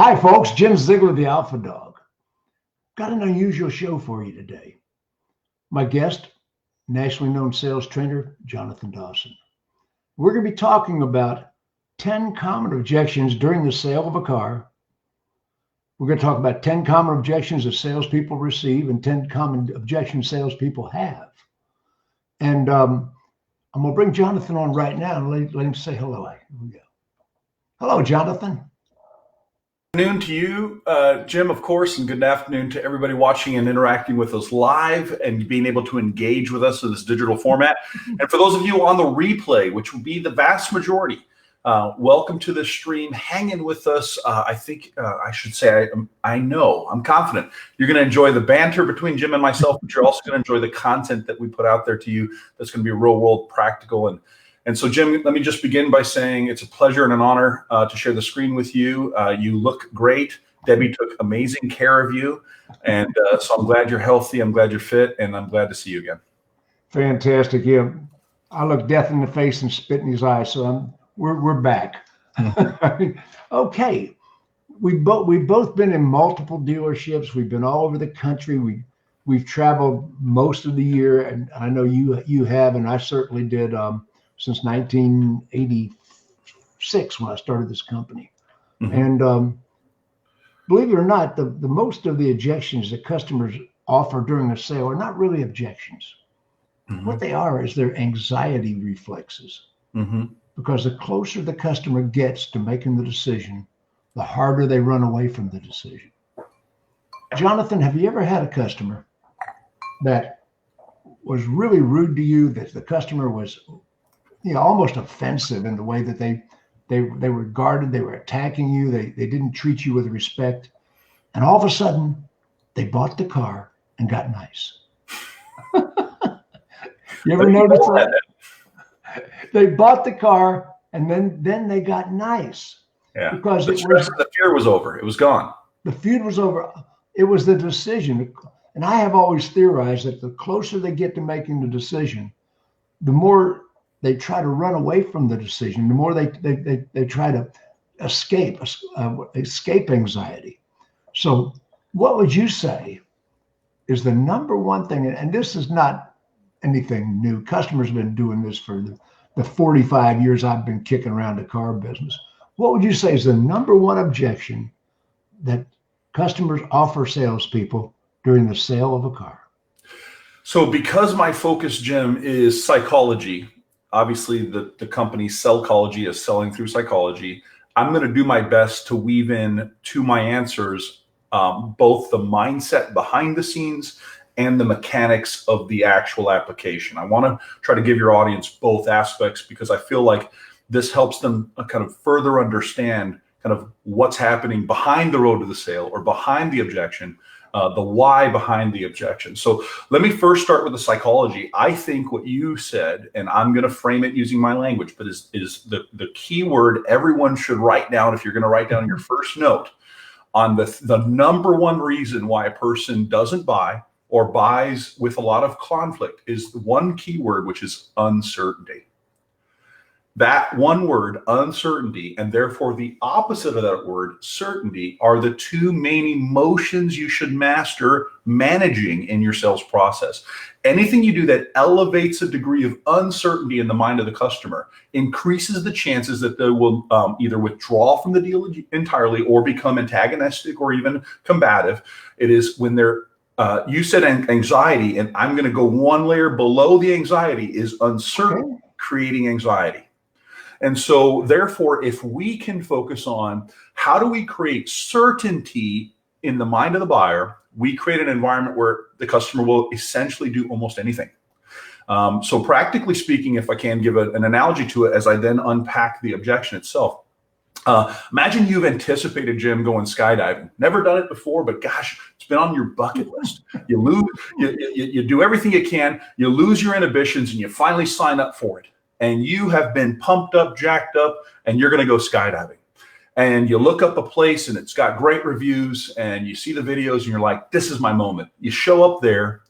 Hi, folks. Jim Ziegler, the Alpha Dog. Got an unusual show for you today. My guest, nationally known sales trainer, Jonathan Dawson. We're going to be talking about 10 common objections during the sale of a car. We're going to talk about 10 common objections that salespeople receive and 10 common objections salespeople have. And I'm going to bring Jonathan on right now and let him say hello. Here we go. Hello, Jonathan. Good afternoon to you, Jim, of course, and good afternoon to everybody watching and interacting with us live and being able to engage with us in this digital format. And for those of you on the replay, which will be the vast majority, welcome to this stream. Hang in with us. I think I should say I'm confident you're going to enjoy the banter between Jim and myself, but you're also going to enjoy the content that we put out there to you that's going to be real world practical. And so, Jim, let me just begin by saying it's a pleasure and an honor to share the screen with you. You look great. Debbie took amazing care of you. And so I'm glad you're healthy. I'm glad you're fit. And I'm glad to see you again. Fantastic. Yeah, I look death in the face and spit in his eyes. So we're back. Okay. We've both been in multiple dealerships. We've been all over the country. We've traveled most of the year. And I know you have, and I certainly did. Since 1986 when I started this company. Mm-hmm. And believe it or not, the most of the objections that customers offer during a sale are not really objections. Mm-hmm. What they are is their anxiety reflexes. Mm-hmm. Because the closer the customer gets to making the decision, the harder they run away from the decision. Jonathan, have you ever had a customer that was really rude to you, that the customer was almost offensive in the way that they regarded, they were attacking you, they didn't treat you with respect, and all of a sudden they bought the car and got nice? You ever notice that? They bought the car and then they got nice. Yeah, because the fear was over. It was gone. The feud was over. It was the decision. And I have always theorized that the closer they get to making the decision, the more they try to run away from the decision, the more they try to escape anxiety. So what would you say is the number one thing, and this is not anything new. Customers have been doing this for the 45 years I've been kicking around the car business. What would you say is the number one objection that customers offer salespeople during the sale of a car? So because my focus, Jim, is psychology, obviously the company Cellcology is selling through psychology, I'm going to do my best to weave in to my answers both the mindset behind the scenes and the mechanics of the actual application. I want to try to give your audience both aspects because I feel like this helps them kind of further understand kind of what's happening behind the road to the sale or behind the objection, the why behind the objection. So let me first start with the psychology. I think what you said, and I'm going to frame it using my language, but is the key word everyone should write down if you're going to write down your first note on the number one reason why a person doesn't buy or buys with a lot of conflict is one key word, which is uncertainty. That one word, uncertainty, and therefore the opposite of that word, certainty, are the two main emotions you should master managing in your sales process. Anything you do that elevates a degree of uncertainty in the mind of the customer increases the chances that they will either withdraw from the deal entirely or become antagonistic or even combative. It is when they're you said anxiety, and I'm going to go one layer below the anxiety is uncertainty, creating anxiety. And so therefore, if we can focus on how do we create certainty in the mind of the buyer, we create an environment where the customer will essentially do almost anything. So practically speaking, if I can give an analogy to it as I then unpack the objection itself, imagine you've anticipated, Jim, going skydiving. Never done it before, but gosh, it's been on your bucket list. You do everything you can, you lose your inhibitions, and you finally sign up for it. And you have been pumped up, jacked up, and you're going to go skydiving. And you look up a place and it's got great reviews and you see the videos and you're like, this is my moment. You show up there,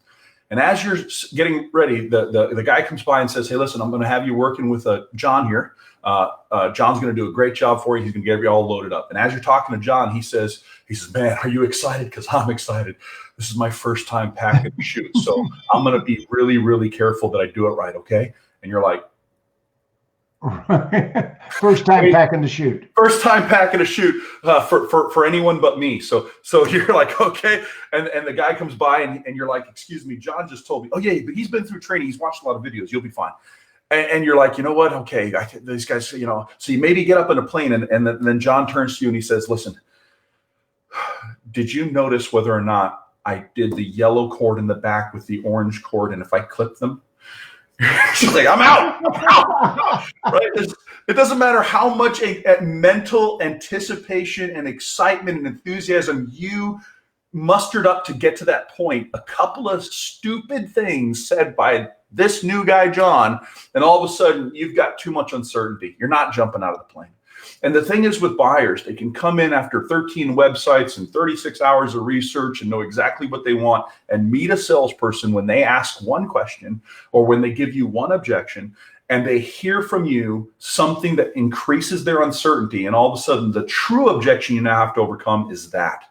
and as you're getting ready, the guy comes by and says, hey, listen, I'm going to have you working with John here. John's going to do a great job for you. He's going to get you all loaded up. And as you're talking to John, he says, man, are you excited? Because I'm excited. This is my first time packing the chute. So I'm going to be really, really careful that I do it right. Okay. And you're like, first time packing the chute. First time packing a chute for anyone but me. So you're like, okay. And the guy comes by and you're like, excuse me, John just told me, oh yeah, but he's been through training. He's watched a lot of videos. You'll be fine. And you're like, you know what? Okay. These guys, so you maybe get up in a plane and then John turns to you and he says, listen, did you notice whether or not I did the yellow cord in the back with the orange cord? And if I clip them, she's like, I'm out. Right? It doesn't matter how much a mental anticipation and excitement and enthusiasm you mustered up to get to that point. A couple of stupid things said by this new guy, John, and all of a sudden you've got too much uncertainty. You're not jumping out of the plane. And the thing is with buyers, they can come in after 13 websites and 36 hours of research and know exactly what they want and meet a salesperson when they ask one question or when they give you one objection and they hear from you something that increases their uncertainty. And all of a sudden, the true objection you now have to overcome is that.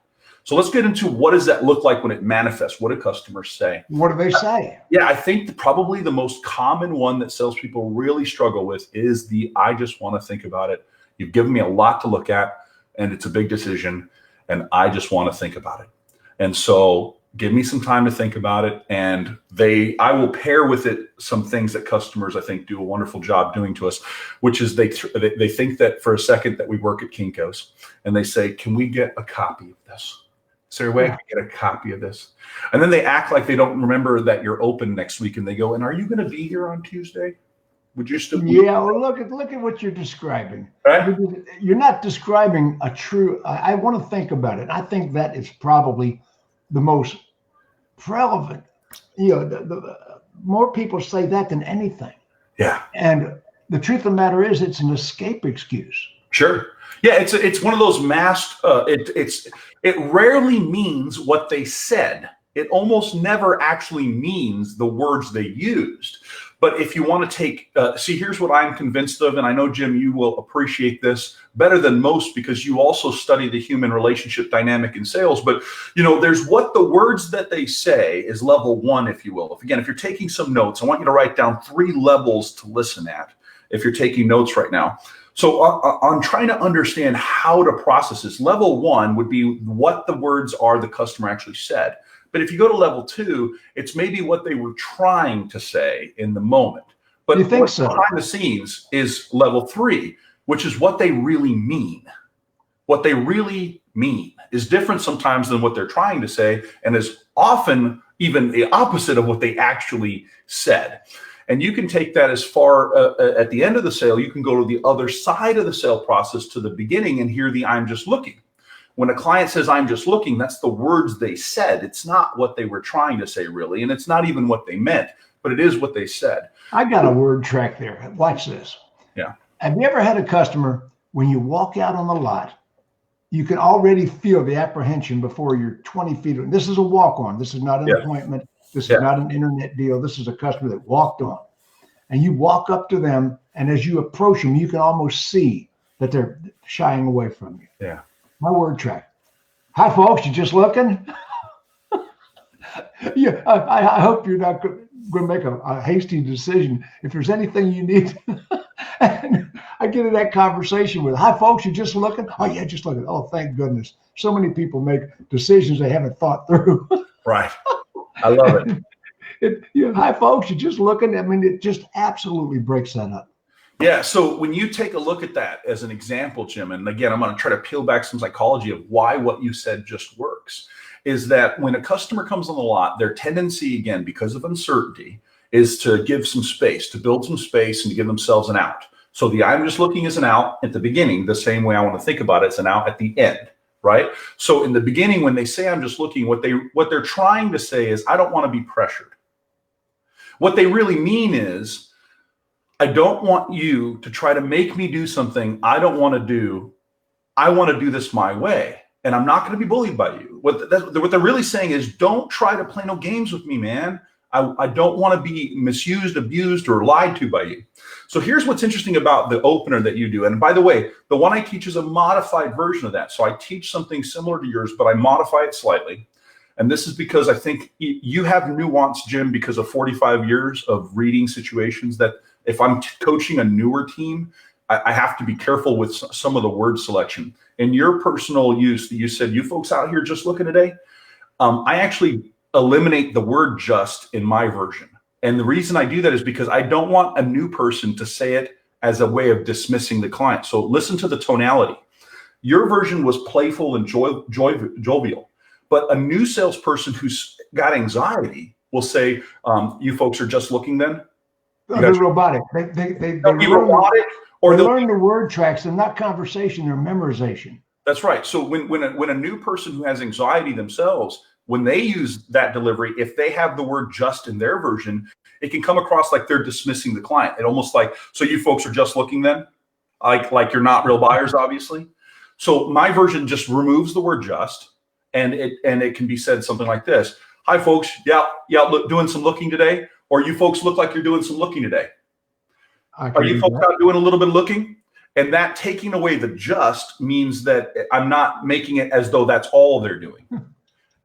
So let's get into what does that look like when it manifests? What do customers say? What do they say? Yeah, I think probably the most common one that salespeople really struggle with is the I just want to think about it. You've given me a lot to look at, and it's a big decision, and I just want to think about it. And so give me some time to think about it, and I will pair with it some things that customers, I think, do a wonderful job doing to us, which is they think that for a second that we work at Kinko's, and they say, can we get a copy of this? Is there a way I can get a copy of this? And then they act like they don't remember that you're open next week, and they go, and are you going to be here on Tuesday? Would you still be Yeah, well, look at what you're describing. Right? You're not describing a true. I want to think about it. I think that is probably the most relevant. The more people say that than anything. Yeah. And the truth of the matter is, it's an escape excuse. Sure. Yeah, it's one of those masked. It rarely means what they said. It almost never actually means the words they used. But if you want to take, here's what I'm convinced of, and I know, Jim, you will appreciate this better than most because you also study the human relationship dynamic in sales. But, there's what the words that they say is level one, if you will. If you're taking some notes, I want you to write down 3 levels to listen at if you're taking notes right now. So on trying to understand how to process this, level 1 would be what the words are the customer actually said. But if you go to level 2, it's maybe what they were trying to say in the moment. But you think so? Behind the scenes is level 3, which is what they really mean. What they really mean is different sometimes than what they're trying to say, and is often even the opposite of what they actually said. And you can take that as far at the end of the sale. You can go to the other side of the sale process to the beginning and hear the I'm just looking. When a client says, I'm just looking, that's the words they said. It's not what they were trying to say, really. And it's not even what they meant, but it is what they said. I got a word track there. Watch this. Yeah. Have you ever had a customer, when you walk out on the lot, you can already feel the apprehension before you're 20 feet. This is a walk-on. This is not an appointment. This is not an internet deal. This is a customer that walked on. And you walk up to them, and as you approach them, you can almost see that they're shying away from you. Yeah. My word track. Hi, folks. You just looking? Yeah. I hope you're not going to make a hasty decision. If there's anything you need, and I get in that conversation with, hi, folks. You just looking? Oh, yeah, just looking. Oh, thank goodness. So many people make decisions they haven't thought through. Right. I love it. Hi, folks. You just looking? I mean, it just absolutely breaks that up. Yeah. So when you take a look at that as an example, Jim, and again, I'm going to try to peel back some psychology of why what you said just works, is that when a customer comes on the lot, their tendency, again, because of uncertainty, is to give some space, to build some space and to give themselves an out. So the I'm just looking is an out at the beginning, the same way I want to think about it, it's an out at the end, right? So in the beginning, when they say I'm just looking, what they're trying to say is I don't want to be pressured. What they really mean is, I don't want you to try to make me do something I don't want to do. I want to do this my way, and I'm not going to be bullied by you. What they're really saying is, don't try to play no games with me, man. I don't want to be misused, abused, or lied to by you. So here's what's interesting about the opener that you do. And by the way, the one I teach is a modified version of that. So I teach something similar to yours, but I modify it slightly. And this is because I think you have nuance, Jim, because of 45 years of reading situations, that if I'm coaching a newer team, I have to be careful with some of the word selection. In your personal use, you said, you folks out here just looking today, I actually eliminate the word just in my version. And the reason I do that is because I don't want a new person to say it as a way of dismissing the client. So listen to the tonality. Your version was playful and jovial, but a new salesperson who's got anxiety will say, you folks are just looking then? They're robotic. They robotic, or they learn the word tracks. They're not conversation, they're memorization. That's right. So when a new person who has anxiety themselves, when they use that delivery, if they have the word just in their version, it can come across like they're dismissing the client. It almost like, so you folks are just looking then? Like you're not real buyers, obviously. So my version just removes the word just, and it can be said something like this. Hi folks, yeah, doing some looking today? Or you folks look like you're doing some looking today. Are you folks out doing a little bit of looking? And that taking away the just means that I'm not making it as though that's all they're doing.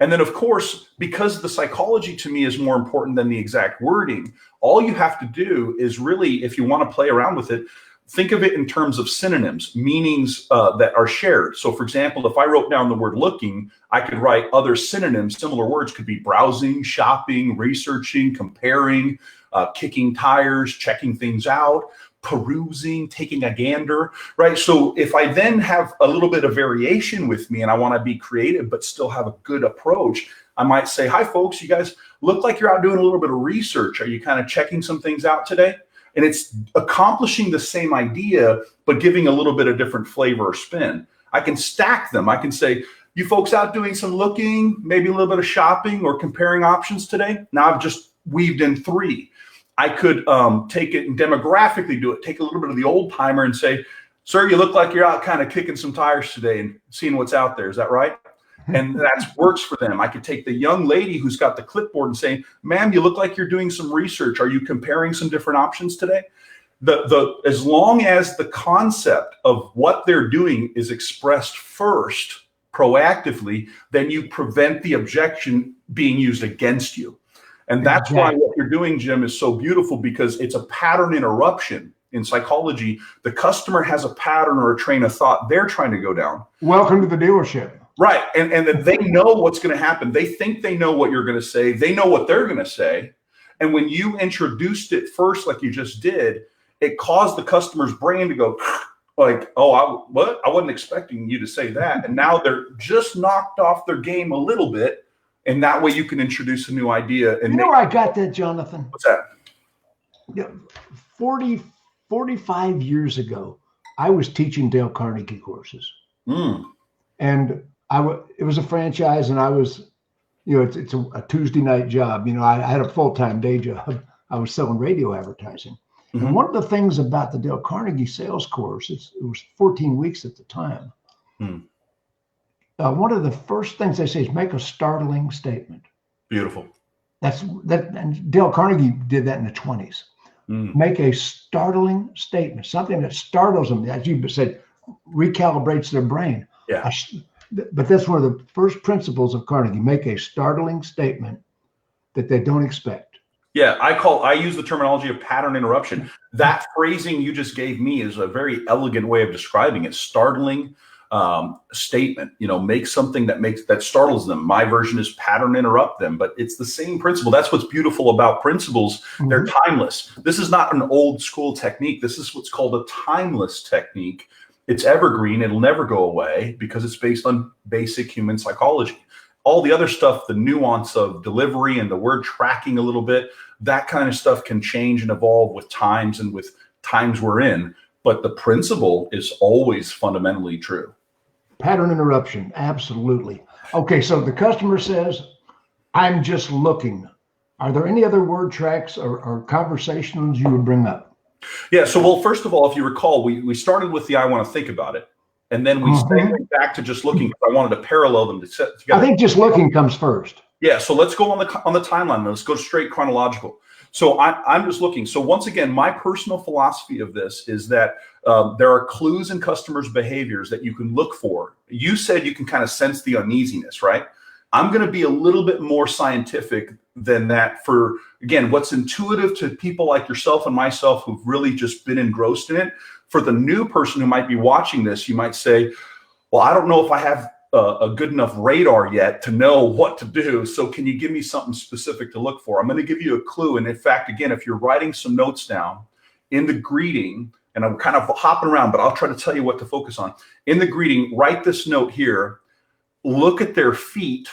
And then, of course, because the psychology to me is more important than the exact wording, all you have to do is really, if you want to play around with it, think of it in terms of synonyms, meanings that are shared. So, for example, if I wrote down the word looking, I could write other synonyms. Similar words could be browsing, shopping, researching, comparing, kicking tires, checking things out, perusing, taking a gander, right? So if I then have a little bit of variation with me and I want to be creative but still have a good approach, I might say, hi folks, you guys look like you're out doing a little bit of research. Are you kind of checking some things out today? And it's accomplishing the same idea, but giving a little bit of different flavor or spin. I can stack them. I can say, you folks out doing some looking, maybe a little bit of shopping or comparing options today? Now I've just weaved in three. I could take it and demographically do it, take a little bit of the old timer and say, sir, you look like you're out kind of kicking some tires today and seeing what's out there. Is that right? And that works for them. I could take the young lady who's got the clipboard and say, ma'am, you look like you're doing some research. Are you comparing some different options today? As long as the concept of what they're doing is expressed first proactively, then you prevent the objection being used against you. And that's why what you're doing, Jim, is so beautiful, because it's a pattern interruption. In psychology, the customer has a pattern or a train of thought they're trying to go down. Welcome to the dealership. Right. And that they know what's going to happen. They think they know what you're going to say. They know what they're going to say. And when you introduced it first, like you just did, it caused the customer's brain to go like, oh, what? I wasn't expecting you to say that. And now they're just knocked off their game a little bit. And that way you can introduce a new idea. And you know where I got that, Jonathan? What's that? Yeah, 45 years ago, I was teaching Dale Carnegie courses. And it was a franchise, and I was, it's a Tuesday night job. I had a full-time day job. I was selling radio advertising. Mm-hmm. And one of the things about the Dale Carnegie sales course, it was 14 weeks at the time. One of the first things they say is make a startling statement. Beautiful. And Dale Carnegie did that in the 20s. Make a startling statement, something that startles them, as you said, recalibrates their brain. Yeah. But that's one of the first principles of Carnegie. Make a startling statement that they don't expect. Yeah, I use the terminology of pattern interruption. That phrasing you just gave me is a very elegant way of describing it. Startling statement, make something that startles them. My version is pattern interrupt them, but it's the same principle. That's what's beautiful about principles. Mm-hmm. They're timeless. This is not an old school technique. This is what's called a timeless technique. It's evergreen. It'll never go away because it's based on basic human psychology. All the other stuff, the nuance of delivery and the word tracking a little bit, that kind of stuff can change and evolve with times and with times we're in. But the principle is always fundamentally true. Pattern interruption, absolutely. Okay, so the customer says, I'm just looking. Are there any other word tracks or conversations you would bring up? Yeah, so first of all, if you recall, we started with the I want to think about it. And then we stayed back to just looking, because I wanted to parallel them together. I think just looking comes first. Yeah, so let's go on the timeline. Let's go straight chronological. So I'm just looking. So once again, my personal philosophy of this is that there are clues in customers' behaviors that you can look for. You said you can kind of sense the uneasiness, right? I'm going to be a little bit more scientific than that for, again, what's intuitive to people like yourself and myself who've really just been engrossed in it. For the new person who might be watching this, you might say, well, I don't know if I have a good enough radar yet to know what to do. So can you give me something specific to look for? I'm going to give you a clue. And in fact, again, if you're writing some notes down in the greeting, and I'm kind of hopping around, but I'll try to tell you what to focus on. In the greeting, write this note here. Look at their feet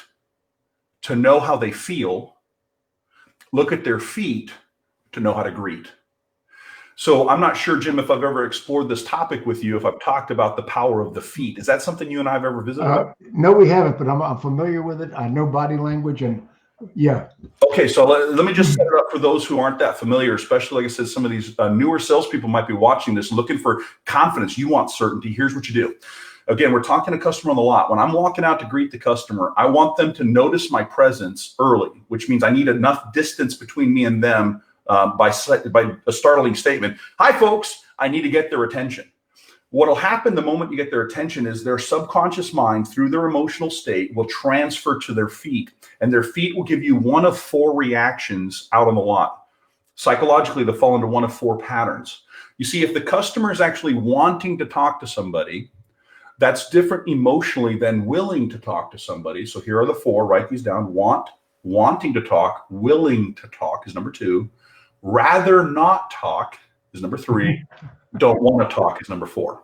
to know how they feel. Look at their feet to know how to greet. So I'm not sure, Jim, if I've ever explored this topic with you, if I've talked about the power of the feet. Is that something you and I have ever visited? No, we haven't, but I'm familiar with it. I know body language, and yeah. Okay, so let me just set it up for those who aren't that familiar, especially, like I said, some of these newer salespeople might be watching this, looking for confidence. You want certainty. Here's what you do. Again, we're talking to customer on the lot. When I'm walking out to greet the customer, I want them to notice my presence early, which means I need enough distance between me and them by a startling statement. Hi, folks, I need to get their attention. What'll happen the moment you get their attention is their subconscious mind, through their emotional state, will transfer to their feet, and their feet will give you one of four reactions out on the lot. Psychologically, they fall into one of four patterns. You see, if the customer is actually wanting to talk to somebody, that's different emotionally than willing to talk to somebody. So here are the four. Write these down. Wanting to talk. Willing to talk is number 2. Rather not talk is number 3. Don't want to talk is number 4.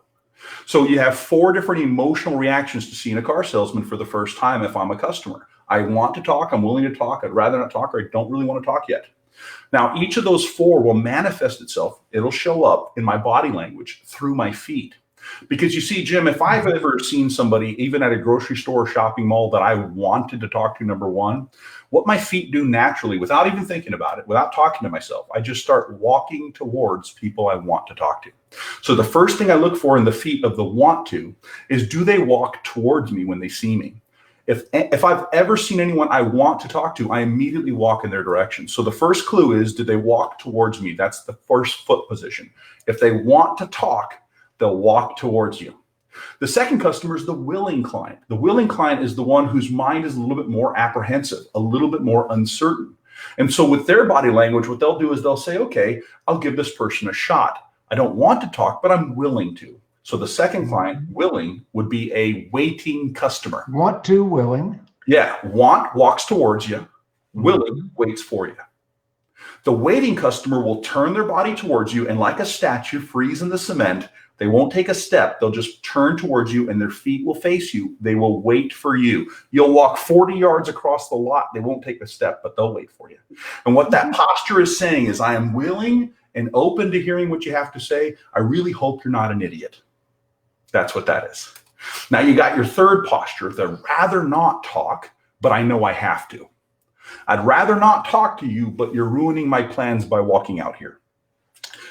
So you have 4 different emotional reactions to seeing a car salesman for the first time if I'm a customer. I want to talk. I'm willing to talk. I'd rather not talk, or I don't really want to talk yet. Now, each of those 4 will manifest itself. It'll show up in my body language through my feet. Because you see, Jim, if I've ever seen somebody, even at a grocery store or shopping mall, that I wanted to talk to, number 1, what my feet do naturally, without even thinking about it, without talking to myself, I just start walking towards people I want to talk to. So the first thing I look for in the feet of the want to is, do they walk towards me when they see me? If I've ever seen anyone I want to talk to, I immediately walk in their direction. So the first clue is, did they walk towards me? That's the first foot position. If they want to talk, they'll walk towards you. The second customer is the willing client. The willing client is the one whose mind is a little bit more apprehensive, a little bit more uncertain. And so with their body language, what they'll do is they'll say, okay, I'll give this person a shot. I don't want to talk, but I'm willing to. So the second client, willing, would be a waiting customer. Want to, willing. Yeah, want walks towards you. Willing waits for you. The waiting customer will turn their body towards you and, like a statue, freeze in the cement. They won't take a step. They'll just turn towards you and their feet will face you. They will wait for you. You'll walk 40 yards across the lot. They won't take a step, but they'll wait for you. And what that posture is saying is, I am willing and open to hearing what you have to say. I really hope you're not an idiot. That's what that is. Now you got your third posture, the rather not talk, but I know I have to. I'd rather not talk to you, but you're ruining my plans by walking out here.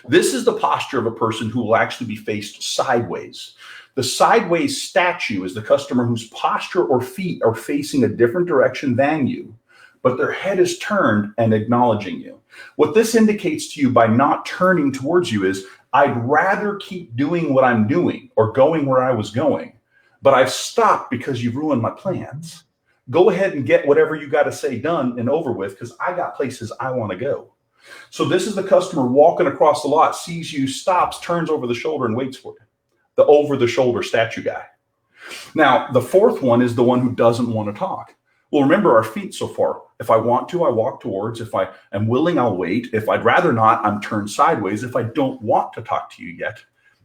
This is the posture of a person who will actually be faced sideways. The sideways statue is the customer whose posture or feet are facing a different direction than you, but their head is turned and acknowledging you. What this indicates to you by not turning towards you is, I'd rather keep doing what I'm doing or going where I was going, but I've stopped because you've ruined my plans. Go ahead and get whatever you got to say done and over with, because I got places I want to go. So this is the customer walking across the lot, sees you, stops, turns over the shoulder and waits for you. The over-the-shoulder statue guy. Now, the fourth one is the one who doesn't want to talk. Well, remember our feet so far. If I want to, I walk towards. If I am willing, I'll wait. If I'd rather not, I'm turned sideways. If I don't want to talk to you yet,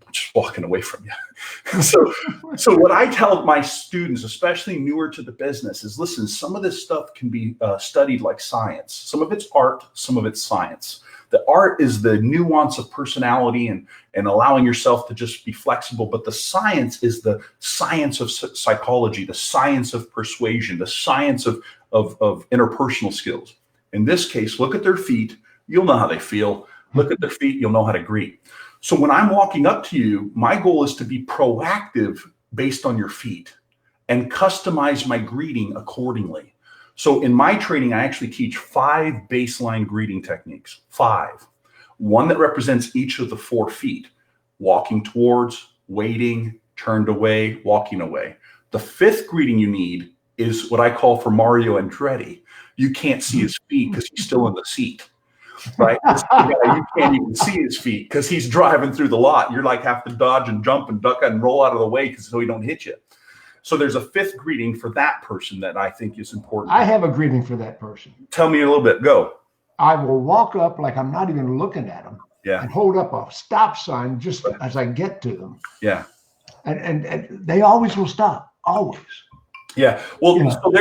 I'm just walking away from you. So what I tell my students, especially newer to the business, is, listen, some of this stuff can be studied like science. Some of it's art, some of it's science. The art is the nuance of personality and allowing yourself to just be flexible. But the science is the science of psychology, the science of persuasion, the science of interpersonal skills. In this case, look at their feet. You'll know how they feel. Look at their feet. You'll know how to greet. So when I'm walking up to you, my goal is to be proactive based on your feet and customize my greeting accordingly. So in my training, I actually teach 5 baseline greeting techniques. 5. One that represents each of the 4 feet: walking towards, waiting, turned away, walking away. The 5th greeting you need is what I call for Mario Andretti. You can't see his feet because he's still in the seat, right? You can't even see his feet because he's driving through the lot. You're like have to dodge and jump and duck and roll out of the way so he don't hit you. So there's a 5th greeting for that person that I think is important. I have a greeting for that person. Tell me a little bit. Go. I will walk up like I'm not even looking at them. Yeah. And hold up a stop sign just as I get to them. Yeah. And they always will stop. Always. Yeah. Well, so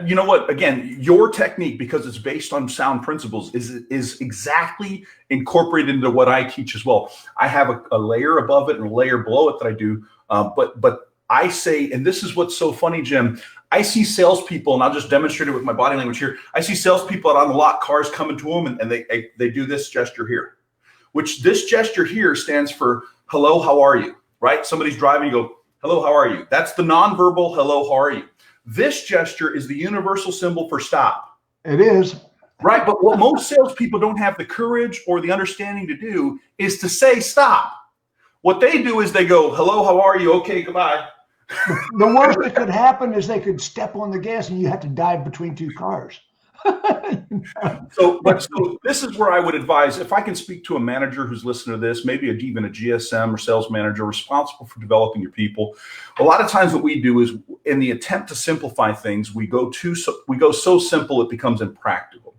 you know what? Again, your technique, because it's based on sound principles, is exactly incorporated into what I teach as well. I have a layer above it and a layer below it that I do. But I say, and this is what's so funny, Jim, I see salespeople, and I'll just demonstrate it with my body language here. I see salespeople out on the lot, cars coming to them, and they do this gesture here, which this gesture here stands for hello, how are you, right? Somebody's driving, you go, hello, how are you? That's the nonverbal hello, how are you? This gesture is the universal symbol for stop. It is. Right, but what most salespeople don't have the courage or the understanding to do is to say stop. What they do is they go, hello, how are you? Okay, goodbye. The worst that could happen is they could step on the gas and you have to dive between 2 cars. So this is where I would advise, if I can speak to a manager who's listening to this, maybe even a GSM or sales manager responsible for developing your people. A lot of times what we do is, in the attempt to simplify things, we go so simple it becomes impractical.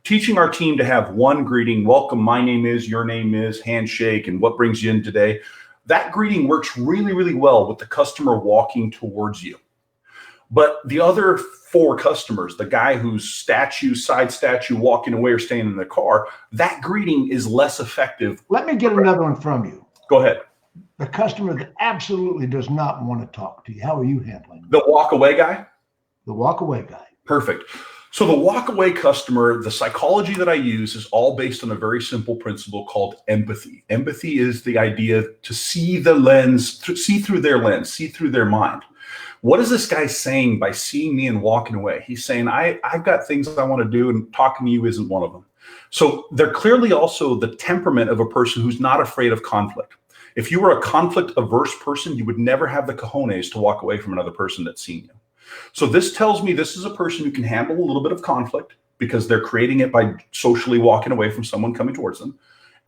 Teaching our team to have one greeting: welcome, my name is, your name is, handshake, and what brings you in today. That greeting works really, really well with the customer walking towards you. But the other 4 customers, the guy who's side statue, walking away or staying in the car, that greeting is less effective. Let me get another one from you. Go ahead. The customer that absolutely does not want to talk to you. How are you handling that? The walk away guy? The walk away guy. Perfect. So the walk away customer, the psychology that I use is all based on a very simple principle called empathy. Empathy is the idea to see the lens, to see through their lens, see through their mind. What is this guy saying by seeing me and walking away? He's saying, I've got things I want to do, and talking to you isn't one of them. So they're clearly also the temperament of a person who's not afraid of conflict. If you were a conflict averse person, you would never have the cojones to walk away from another person that's seen you. So this tells me this is a person who can handle a little bit of conflict because they're creating it by socially walking away from someone coming towards them.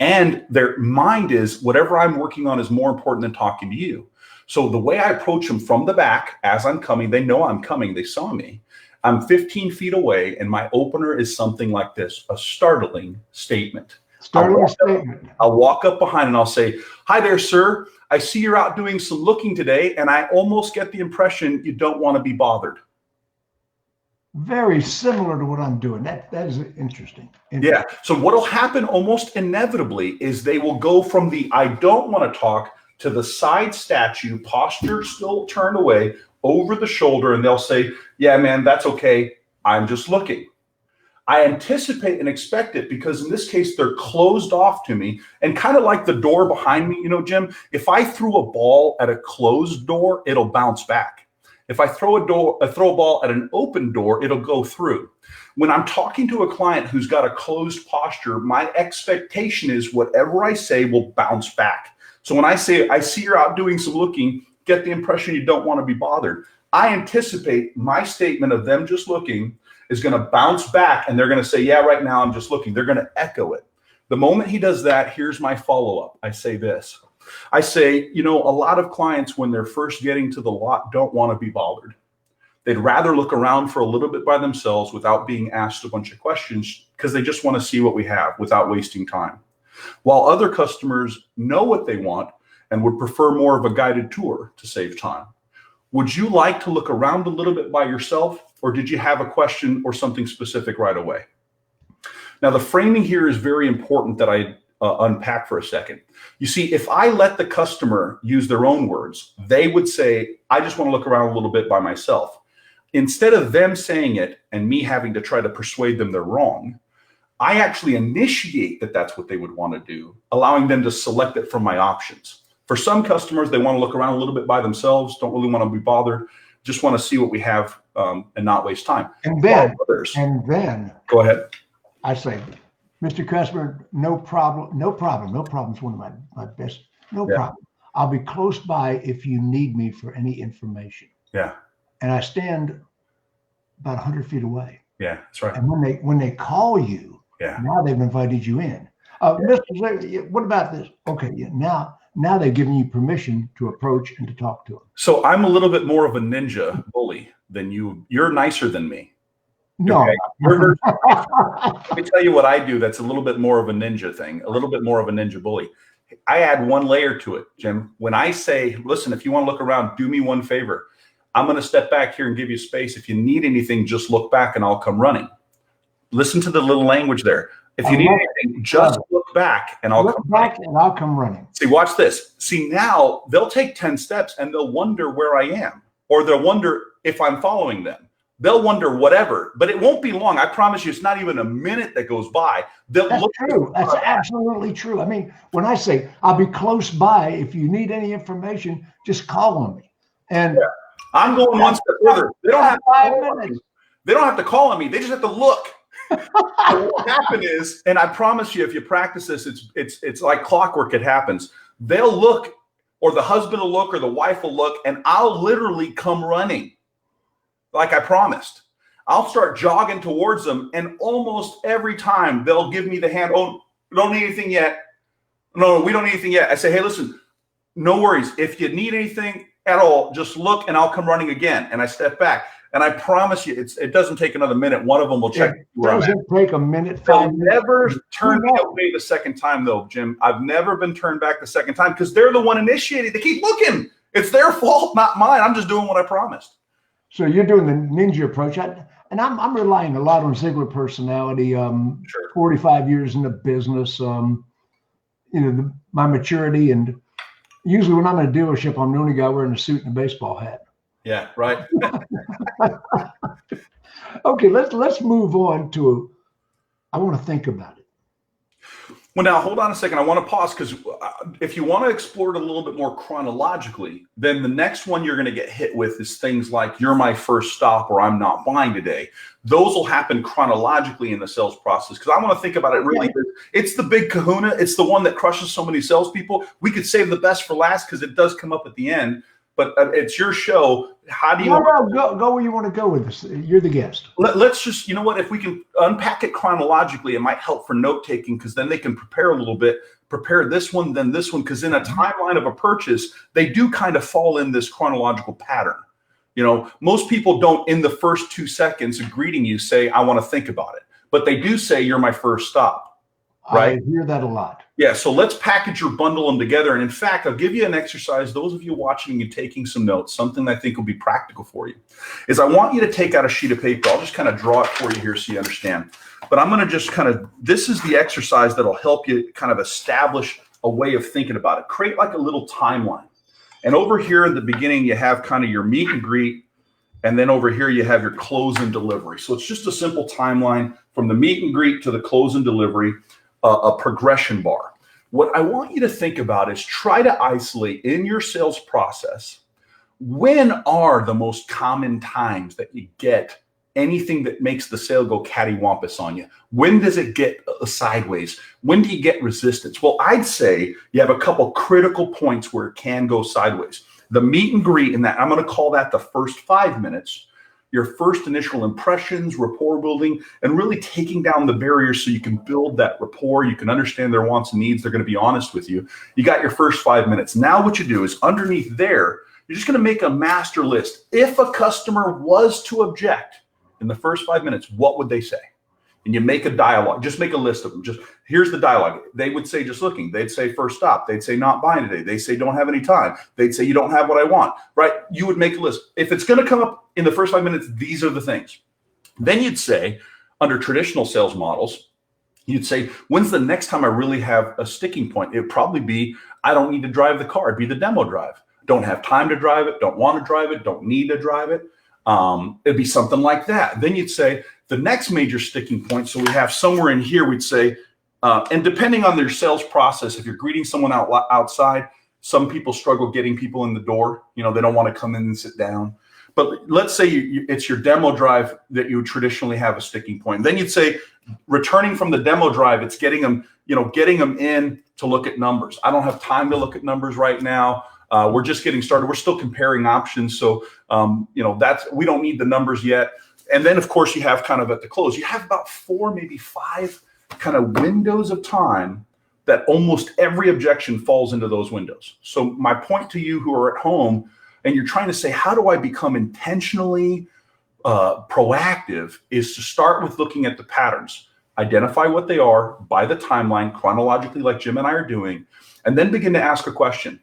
And their mind is, whatever I'm working on is more important than talking to you. So the way I approach them from the back as I'm coming, they know I'm coming, they saw me. I'm 15 feet away, and my opener is something like this: a startling statement. I'll walk up behind and I'll say, hi there, sir. I see you're out doing some looking today, and I almost get the impression you don't want to be bothered. Very similar to what I'm doing. That is interesting. Yeah. So what will happen almost inevitably is they will go from the I don't want to talk to the side statue, posture still turned away, over the shoulder, and they'll say, yeah, man, that's okay. I'm just looking. I anticipate and expect it because in this case, they're closed off to me, and kind of like the door behind me, you know, Jim, if I threw a ball at a closed door, it'll bounce back. If I throw a ball at an open door, it'll go through. When I'm talking to a client who's got a closed posture, my expectation is whatever I say will bounce back. So when I say, I see you're out doing some looking, get the impression you don't want to be bothered, I anticipate my statement of them just looking is going to bounce back, and they're going to say, yeah, right now I'm just looking. They're going to echo it. The moment he does that, here's my follow-up. I say this. I say, you know, a lot of clients, when they're first getting to the lot, don't want to be bothered. They'd rather look around for a little bit by themselves without being asked a bunch of questions because they just want to see what we have without wasting time. While other customers know what they want and would prefer more of a guided tour to save time. Would you like to look around a little bit by yourself, or did you have a question or something specific right away? Now, the framing here is very important that I unpack for a second. You see, if I let the customer use their own words, they would say, I just want to look around a little bit by myself. Instead of them saying it and me having to try to persuade them they're wrong, I actually initiate that that's what they would want to do, allowing them to select it from my options. For some customers, they want to look around a little bit by themselves, don't really want to be bothered. Just want to see what we have and not waste time. And then go ahead. I say, Mr. Customer, no problem. No problem. No problem is one of my best. No problem. I'll be close by if you need me for any information. Yeah. And I stand about 100 feet away. Yeah, that's right. And when they call you, now they've invited you in. Mr. Ziegler, what about this? Okay, now they've given you permission to approach and to talk to them. So I'm a little bit more of a ninja bully than you. You're nicer than me. No. Okay? Let me tell you what I do that's a little bit more of a ninja thing, a little bit more of a ninja bully. I add one layer to it, Jim. When I say, listen, if you want to look around, do me one favor. I'm going to step back here and give you space. If you need anything, just look back and I'll come running. Listen to the little language there. If you need anything, just look back and I'll come running. See, watch this. See, now they'll take 10 steps and they'll wonder where I am, or they'll wonder if I'm following them. They'll wonder whatever, but it won't be long. I promise you, it's not even a minute that goes by. That's true. That's absolutely true. I mean, when I say I'll be close by, if you need any information, just call on me. And I'm going one step further. They don't have 5 minutes. They don't have to call on me. They just have to look. What will happen is, and I promise you, if you practice this, it's like clockwork. It happens. They'll look, or the husband will look, or the wife will look, and I'll literally come running. Like I promised. I'll start jogging towards them, and almost every time they'll give me the hand. Oh, we don't need anything yet. No, we don't need anything yet. I say, hey, listen, no worries. If you need anything at all, just look and I'll come running again. And I step back. And I promise you, it doesn't take another minute. One of them will check. It doesn't take a minute. They'll never turn me away the second time, though, Jim. I've never been turned back the second time because they're the one initiated. They keep looking. It's their fault, not mine. I'm just doing what I promised. So you're doing the ninja approach, and I'm relying a lot on Ziegler personality. 45 years in the business, my maturity, and usually when I'm in a dealership, I'm the only guy wearing a suit and a baseball hat. Yeah, right. Okay, let's move on to. I want to think about it. Well, now hold on a second. I want to pause because if you want to explore it a little bit more chronologically, then the next one you're going to get hit with is things like "You're my first stop" or "I'm not buying today." Those will happen chronologically in the sales process because I want to think about it really. It's the big kahuna. It's the one that crushes so many salespeople. We could save the best for last because it does come up at the end. But it's your show. How do you go where you want to go with this? You're the guest. Let's just, you know what? If we can unpack it chronologically, it might help for note taking because then they can prepare a little bit. Prepare this one, then this one, because in a timeline of a purchase, they do kind of fall in this chronological pattern. You know, most people don't in the first 2 seconds of greeting you say, "I want to think about it," but they do say, "You're my first stop." Right? I hear that a lot. Yeah, so let's package or bundle them together. And in fact, I'll give you an exercise. Those of you watching and taking some notes, something I think will be practical for you, is I want you to take out a sheet of paper. I'll just kind of draw it for you here so you understand. But I'm going to just this is the exercise that'll help you kind of establish a way of thinking about it. Create like a little timeline. And over here in the beginning, you have kind of your meet and greet. And then over here, you have your close and delivery. So it's just a simple timeline from the meet and greet to the close and delivery. A progression bar. What I want you to think about is try to isolate in your sales process, when are the most common times that you get anything that makes the sale go cattywampus on you? When does it get sideways? When do you get resistance? Well, I'd say you have a couple critical points where it can go sideways. The meet and greet, and that I'm going to call that the first 5 minutes. Your first initial impressions, rapport building, and really taking down the barriers so you can build that rapport. You can understand their wants and needs. They're going to be honest with you. You got your first 5 minutes. Now what you do is underneath there, you're just going to make a master list. If a customer was to object in the first 5 minutes, what would they say? And you make a dialogue. Just make a list of them. Just here's the dialogue. They would say just looking. They'd say first stop. They'd say not buying today. They say don't have any time. They'd say you don't have what I want. Right? You would make a list. If it's going to come up in the first 5 minutes, these are the things. Then you'd say, under traditional sales models, you'd say, when's the next time I really have a sticking point? It'd probably be, I don't need to drive the car. It'd be the demo drive. Don't have time to drive it. Don't want to drive it. Don't need to drive it. It'd be something like that. Then you'd say, the next major sticking point, so we have somewhere in here, we'd say, and depending on their sales process, if you're greeting someone outside, some people struggle getting people in the door. You know, they don't want to come in and sit down. But let's say it's your demo drive that you traditionally have a sticking point. Then you'd say, returning from the demo drive, it's getting them in to look at numbers. I don't have time to look at numbers right now. We're just getting started. We're still comparing options. So, we don't need the numbers yet. And then, of course, you have kind of at the close, you have about 4, maybe 5 kind of windows of time that almost every objection falls into those windows. So my point to you who are at home and you're trying to say, how do I become intentionally proactive, is to start with looking at the patterns, identify what they are by the timeline, chronologically, like Jim and I are doing, and then begin to ask a question.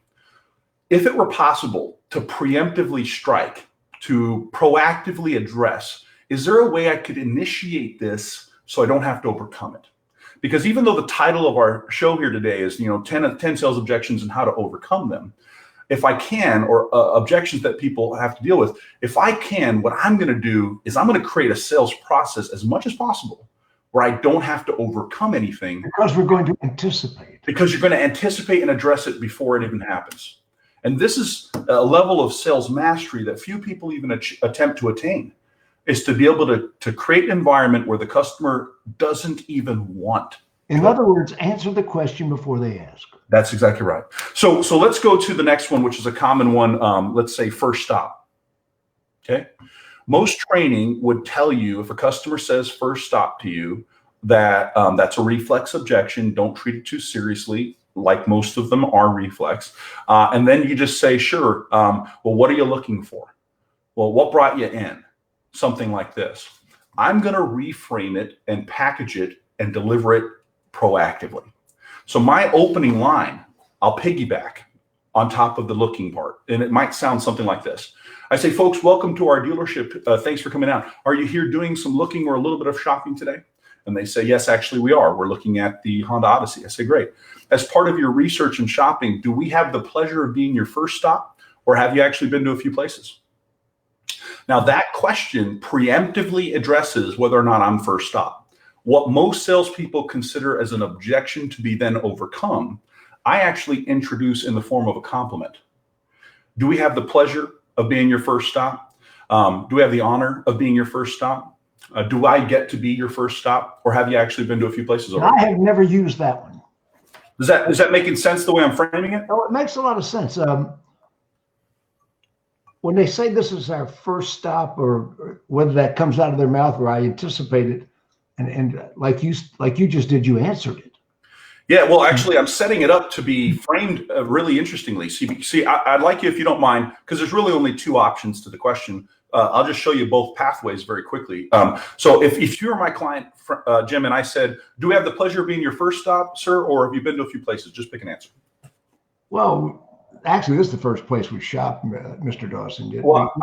If it were possible to preemptively strike, to proactively address, is there a way I could initiate this so I don't have to overcome it? Because even though the title of our show here today is, 10 sales objections and how to overcome them, if I can, or objections that people have to deal with, if I can, what I'm going to do is I'm going to create a sales process as much as possible where I don't have to overcome anything. Because we're going to anticipate. Because you're going to anticipate and address it before it even happens. And this is a level of sales mastery that few people even attempt to attain, is to be able to create an environment where the customer doesn't even want. In other words, answer the question before they ask. That's exactly right. So let's go to the next one, which is a common one. Let's say first stop. Okay. Most training would tell you, if a customer says first stop to you, that that's a reflex objection. Don't treat it too seriously, like most of them are reflex. And then you just say, sure. Well, what are you looking for? Well, what brought you in? Something like this. I'm going to reframe it and package it and deliver it proactively. So my opening line, I'll piggyback on top of the looking part. And it might sound something like this. I say, folks, welcome to our dealership. Thanks for coming out. Are you here doing some looking or a little bit of shopping today? And they say, yes, actually we are. We're looking at the Honda Odyssey. I say, great. As part of your research and shopping, do we have the pleasure of being your first stop, or have you actually been to a few places? Now that question preemptively addresses whether or not I'm first stop. What most salespeople consider as an objection to be then overcome, I actually introduce in the form of a compliment. Do we have the pleasure of being your first stop? Do we have the honor of being your first stop? Do I get to be your first stop, or have you actually been to a few places already? I have never used that one. Is that making sense the way I'm framing it? Oh, it makes a lot of sense. When they say this is our first stop, or whether that comes out of their mouth or I anticipate it, and like you just did, you answered it. Yeah, well, actually, I'm setting it up to be framed really interestingly. See, I'd like you, if you don't mind, because there's really only 2 options to the question. I'll just show you both pathways very quickly. So if you were my client, Jim, and I said, do we have the pleasure of being your first stop, sir, or have you been to a few places? Just pick an answer. Well, actually, this is the first place we shopped, Mr. Dawson. Well,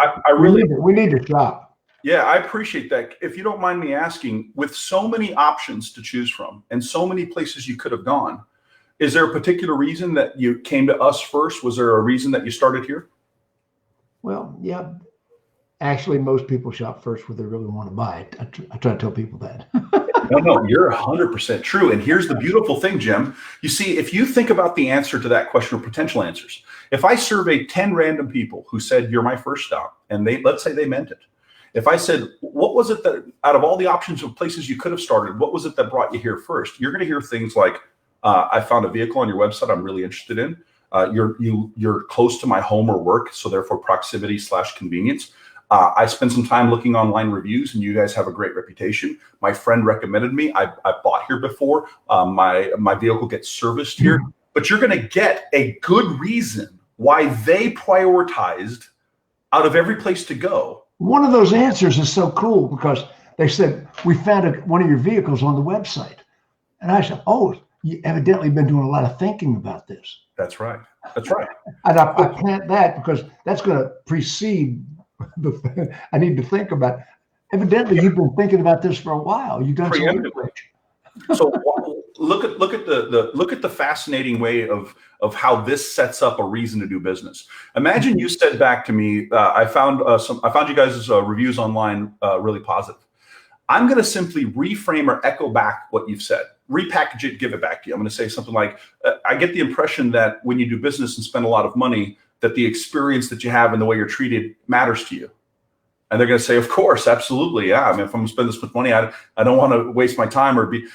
we need to shop. Yeah, I appreciate that. If you don't mind me asking, with so many options to choose from and so many places you could have gone, is there a particular reason that you came to us first? Was there a reason that you started here? Well, yeah. Actually, most people shop first where they really want to buy it. I try to tell people that. No, you're 100% true. And here's the beautiful thing, Jim. You see, if you think about the answer to that question, or potential answers, if I surveyed 10 random people who said, you're my first stop, and let's say they meant it. If I said, what was it that out of all the options of places you could have started, what was it that brought you here first? You're going to hear things like, I found a vehicle on your website I'm really interested in. You're close to my home or work, so therefore proximity/convenience. I spent some time looking online reviews, and you guys have a great reputation. My friend recommended me. I bought here before. My vehicle gets serviced here. But you're going to get a good reason why they prioritized out of every place to go. One of those answers is so cool because they said, we found one of your vehicles on the website. And I said, oh, you evidently been doing a lot of thinking about this. That's right. That's right. And I plant that because that's going to precede I need to think about. Evidently, you've been thinking about this for a while. You've done some research. So look at the fascinating way of how this sets up a reason to do business. Imagine you said back to me, I found you guys' reviews online really positive. I'm going to simply reframe or echo back what you've said, repackage it, give it back to you. I'm going to say something like, I get the impression that when you do business and spend a lot of money, that the experience that you have and the way you're treated matters to you. And they're going to say, of course, absolutely. Yeah. I mean, if I'm going to spend this much money, I don't want to waste my time or be.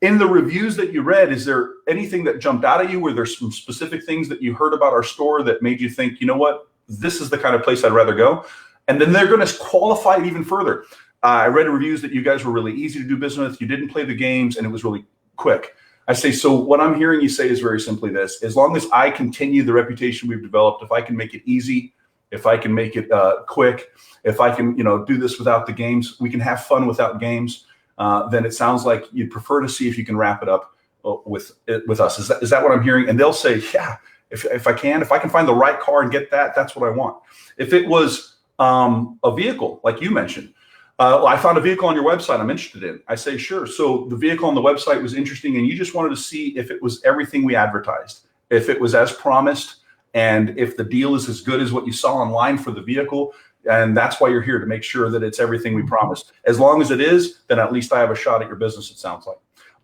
In the reviews that you read, is there anything that jumped out at you? Were there some specific things that you heard about our store that made you think, you know what, this is the kind of place I'd rather go? And then they're going to qualify it even further. I read reviews that you guys were really easy to do business with. You didn't play the games and it was really quick. I say, so what I'm hearing you say is very simply this: as long as I continue the reputation we've developed, if I can make it easy, if I can make it quick, if I can, do this without the games, we can have fun without games. Then it sounds like you'd prefer to see if you can wrap it up with us. Is that what I'm hearing? And they'll say, yeah, if I can find the right car and get that, that's what I want. If it was a vehicle, like you mentioned, I found a vehicle on your website I'm interested in. I say, sure. So the vehicle on the website was interesting and you just wanted to see if it was everything we advertised, if it was as promised, and if the deal is as good as what you saw online for the vehicle. And that's why you're here, to make sure that it's everything we promised. As long as it is, then at least I have a shot at your business, it sounds like.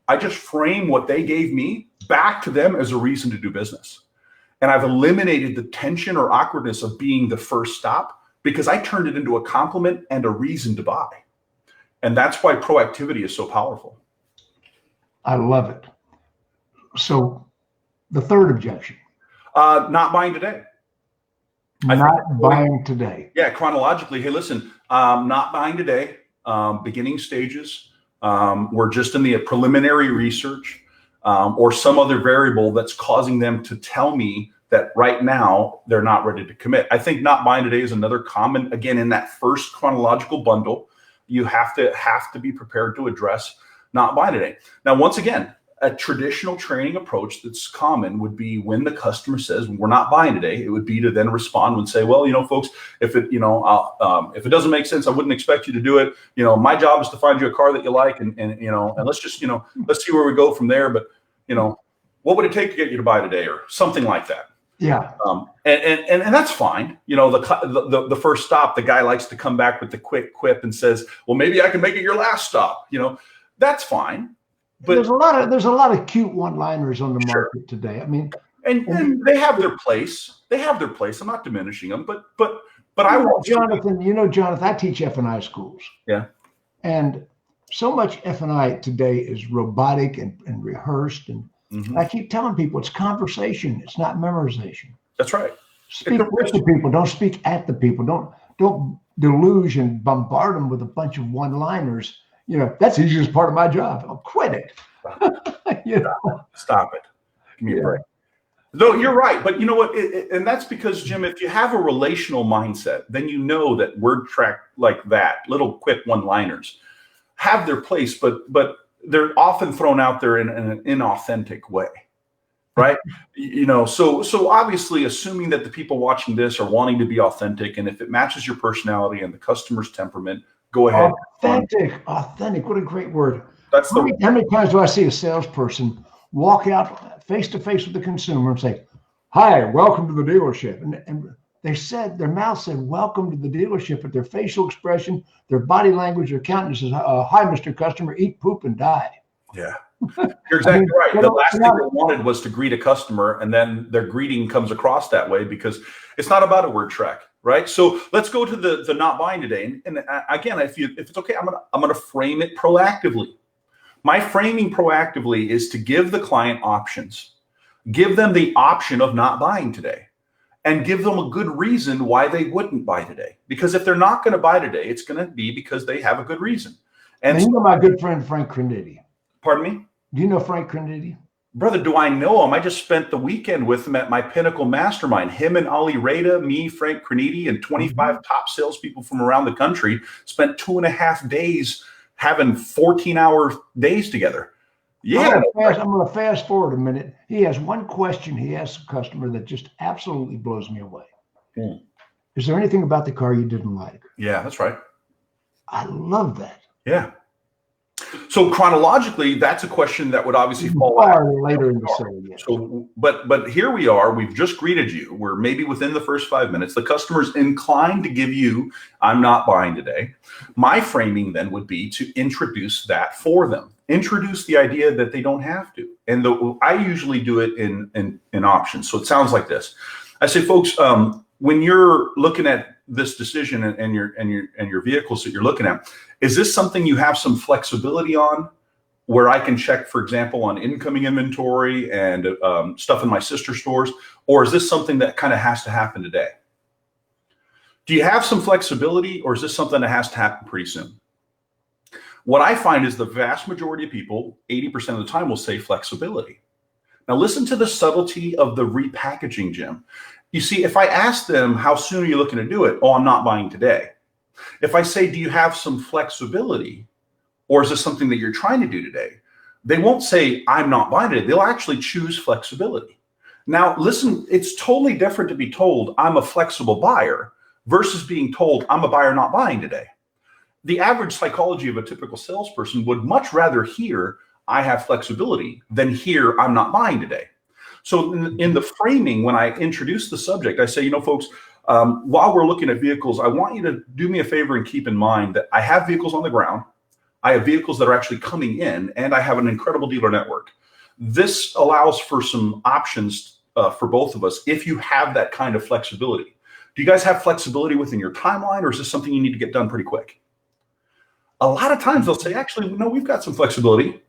I just frame what they gave me back to them as a reason to do business. And I've eliminated the tension or awkwardness of being the first stop, because I turned it into a compliment and a reason to buy. And that's why proactivity is so powerful. I love it. So the third objection. Not buying today. Not buying today. Yeah, chronologically. Hey, listen, not buying today, beginning stages. We're just in the preliminary research or some other variable that's causing them to tell me that right now they're not ready to commit. I think not buying today is another common, again, in that first chronological bundle, you have to be prepared to address not buying today. Now, once again, a traditional training approach that's common would be when the customer says we're not buying today, it would be to then respond and say, well, folks, if it doesn't make sense, I wouldn't expect you to do it. My job is to find you a car that you like, and let's just, let's see where we go from there. But, what would it take to get you to buy today, or something like that? Yeah. And that's fine. The first stop, the guy likes to come back with the quick quip and says, well, maybe I can make it your last stop. That's fine. But there's a lot of cute one-liners on the market today. I mean, and they have their place. They have their place. I'm not diminishing them, but I want Jonathan. Jonathan, I teach F&I schools. Yeah. And so much F&I today is robotic and rehearsed, and I keep telling people it's conversation. It's not memorization. That's right. Speak with the people. Don't speak at the people. Don't deluge and bombard them with a bunch of one-liners. That's the easiest part of my job. I'll quit it. Stop it. Give me a break. No, you're right. But you know what? And that's because, Jim, if you have a relational mindset, then you know that word track like that, little quick one-liners, have their place, but they're often thrown out there in an inauthentic way, right? So obviously, assuming that the people watching this are wanting to be authentic, and if it matches your personality and the customer's temperament, go ahead. Authentic. What a great word. How many times do I see a salesperson walk out face to face with the consumer and say, "Hi, welcome to the dealership," and their mouth said "welcome to the dealership," but their facial expression, their body language, their countenance is, "Hi, Mr. Customer, eat, poop, and die." Yeah, you're exactly right. The last thing they wanted was to greet a customer, and then their greeting comes across that way because it's not about a word track. Right. So let's go to the not buying today. And again, if it's okay, I'm gonna frame it proactively. My framing proactively is to give the client options, give them the option of not buying today, and give them a good reason why they wouldn't buy today. Because if they're not going to buy today, it's going to be because they have a good reason. And you know my good friend Frank Crenditti. Pardon me? Do you know Frank Crenditti? Brother, do I know him? I just spent the weekend with him at my Pinnacle Mastermind. Him and Ali Rada, me, Frank Crenditti, and 25 top salespeople from around the country spent 2.5 days having 14-hour days together. Yeah. I'm going to fast forward a minute. He has one question he asks a customer that just absolutely blows me away. Is there anything about the car you didn't like? Yeah, that's right. I love that. Yeah. So chronologically, that's a question that would obviously fall later in the sale. Yes. So, but here we are. We've just greeted you. We're maybe within the first 5 minutes. The customer's inclined to give you, "I'm not buying today." My framing then would be to introduce that for them. Introduce the idea that they don't have to. And I usually do it in options. So it sounds like this. I say, folks, when you're looking at this decision and your vehicles that you're looking at, is this something you have some flexibility on, where I can check, for example, on incoming inventory and stuff in my sister stores, or is this something that kind of has to happen today? Do you have some flexibility, or is this something that has to happen pretty soon? What I find is the vast majority of people, 80% of the time, will say flexibility. Now listen to the subtlety of the repackaging, Jim. You see, if I ask them, how soon are you looking to do it? Oh, I'm not buying today. If I say, do you have some flexibility, or is this something that you're trying to do today? They won't say, I'm not buying today. They'll actually choose flexibility. Now listen, it's totally different to be told I'm a flexible buyer versus being told I'm a buyer not buying today. The average psychology of a typical salesperson would much rather hear I have flexibility than hear I'm not buying today. So in the framing, when I introduce the subject, I say, you know, folks, while we're looking at vehicles, I want you to do me a favor and keep in mind that I have vehicles on the ground. I have vehicles that are actually coming in, and I have an incredible dealer network. This allows for some options for both of us if you have that kind of flexibility. Do you guys have flexibility within your timeline, or is this something you need to get done pretty quick? A lot of times they'll say, actually, no, we've got some flexibility.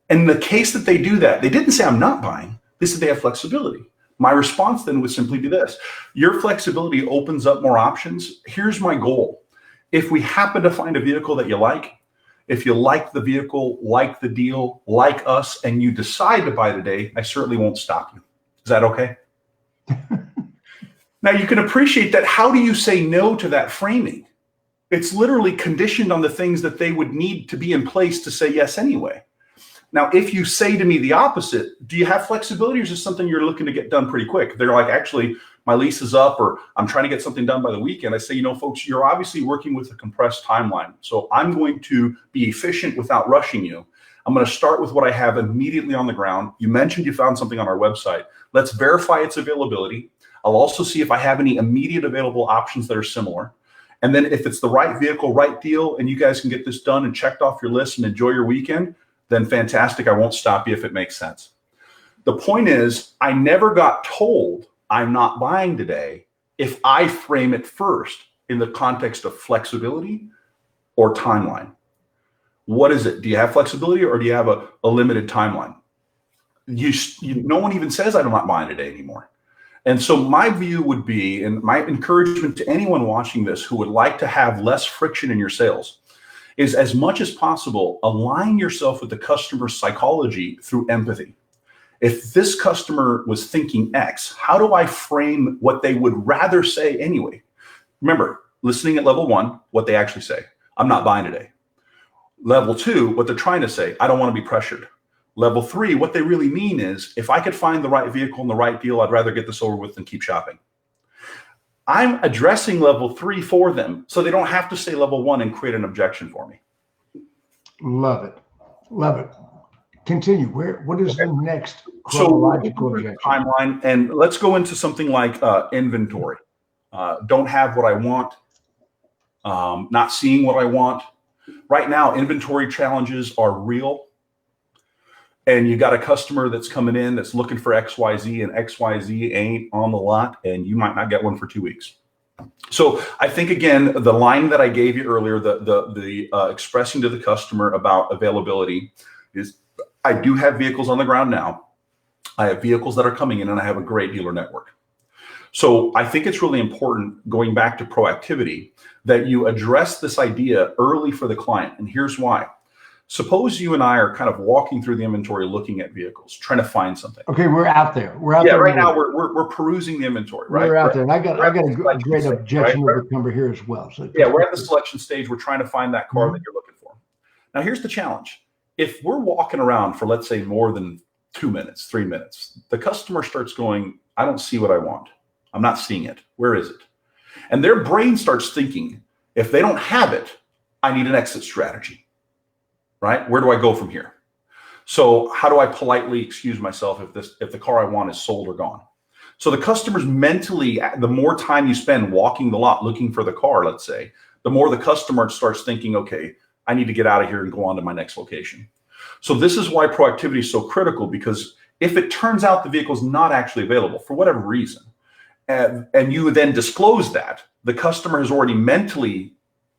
In the case that they do that, they didn't say I'm not buying. They said they have flexibility. My response then would simply be this: your flexibility opens up more options. Here's my goal. If we happen to find a vehicle that you like, if you like the vehicle, like the deal, like us, and you decide to buy today, I certainly won't stop you. Is that okay? Now you can appreciate that. How do you say no to that framing? It's literally conditioned on the things that they would need to be in place to say yes anyway. Now, if you say to me the opposite, do you have flexibility, or is this something you're looking to get done pretty quick? They're like, actually, my lease is up, or I'm trying to get something done by the weekend. I say, you know, folks, you're obviously working with a compressed timeline. So I'm going to be efficient without rushing you. I'm going to start with what I have immediately on the ground. You mentioned you found something on our website. Let's verify its availability. I'll also see if I have any immediate available options that are similar. And then if it's the right vehicle, right deal, and you guys can get this done and checked off your list and enjoy your weekend, then fantastic. I won't stop you if it makes sense. The point is, I never got told I'm not buying today if I frame it first in the context of flexibility or timeline. What is it? Do you have flexibility, or do you have a limited timeline? No one even says I'm not buying today anymore. And so my view would be, and my encouragement to anyone watching this who would like to have less friction in your sales, is as much as possible, align yourself with the customer's psychology through empathy. If this customer was thinking X, how do I frame what they would rather say anyway? Remember, listening at level 1, what they actually say. I'm not buying today. Level 2, what they're trying to say. I don't want to be pressured. Level 3, what they really mean is, if I could find the right vehicle and the right deal, I'd rather get this over with than keep shopping. I'm addressing level 3 for them, so they don't have to say level 1 and create an objection for me. Love it. Love it. Continue. What is the next chronological objection? Timeline, and let's go into something like inventory. Don't have what I want. Not seeing what I want. Right now, inventory challenges are real. And you got a customer that's coming in that's looking for XYZ, and XYZ ain't on the lot, and you might not get one for 2 weeks. So I think, again, the line that I gave you earlier, the expressing to the customer about availability is, I do have vehicles on the ground now. I have vehicles that are coming in, and I have a great dealer network. So I think it's really important, going back to proactivity, that you address this idea early for the client. And here's why. Suppose you and I are kind of walking through the inventory, looking at vehicles, trying to find something. Okay, we're out there. We're out there. Yeah, right now we're perusing the inventory. Right, we're out there, and I got a great objection to overcome here as well. So yeah, we're at the selection stage. We're trying to find that car that you're looking for. Now, here's the challenge: if we're walking around for, let's say, more than 2 minutes, 3 minutes, the customer starts going, "I don't see what I want. I'm not seeing it. Where is it?" And their brain starts thinking, if they don't have it, I need an exit strategy. Right? Where do I go from here? So how do I politely excuse myself if the car I want is sold or gone? So the customer's mentally, the more time you spend walking the lot looking for the car, let's say, the more the customer starts thinking, okay, I need to get out of here and go on to my next location. So this is why proactivity is so critical, because if it turns out the vehicle is not actually available for whatever reason, and you then disclose that, the customer has already mentally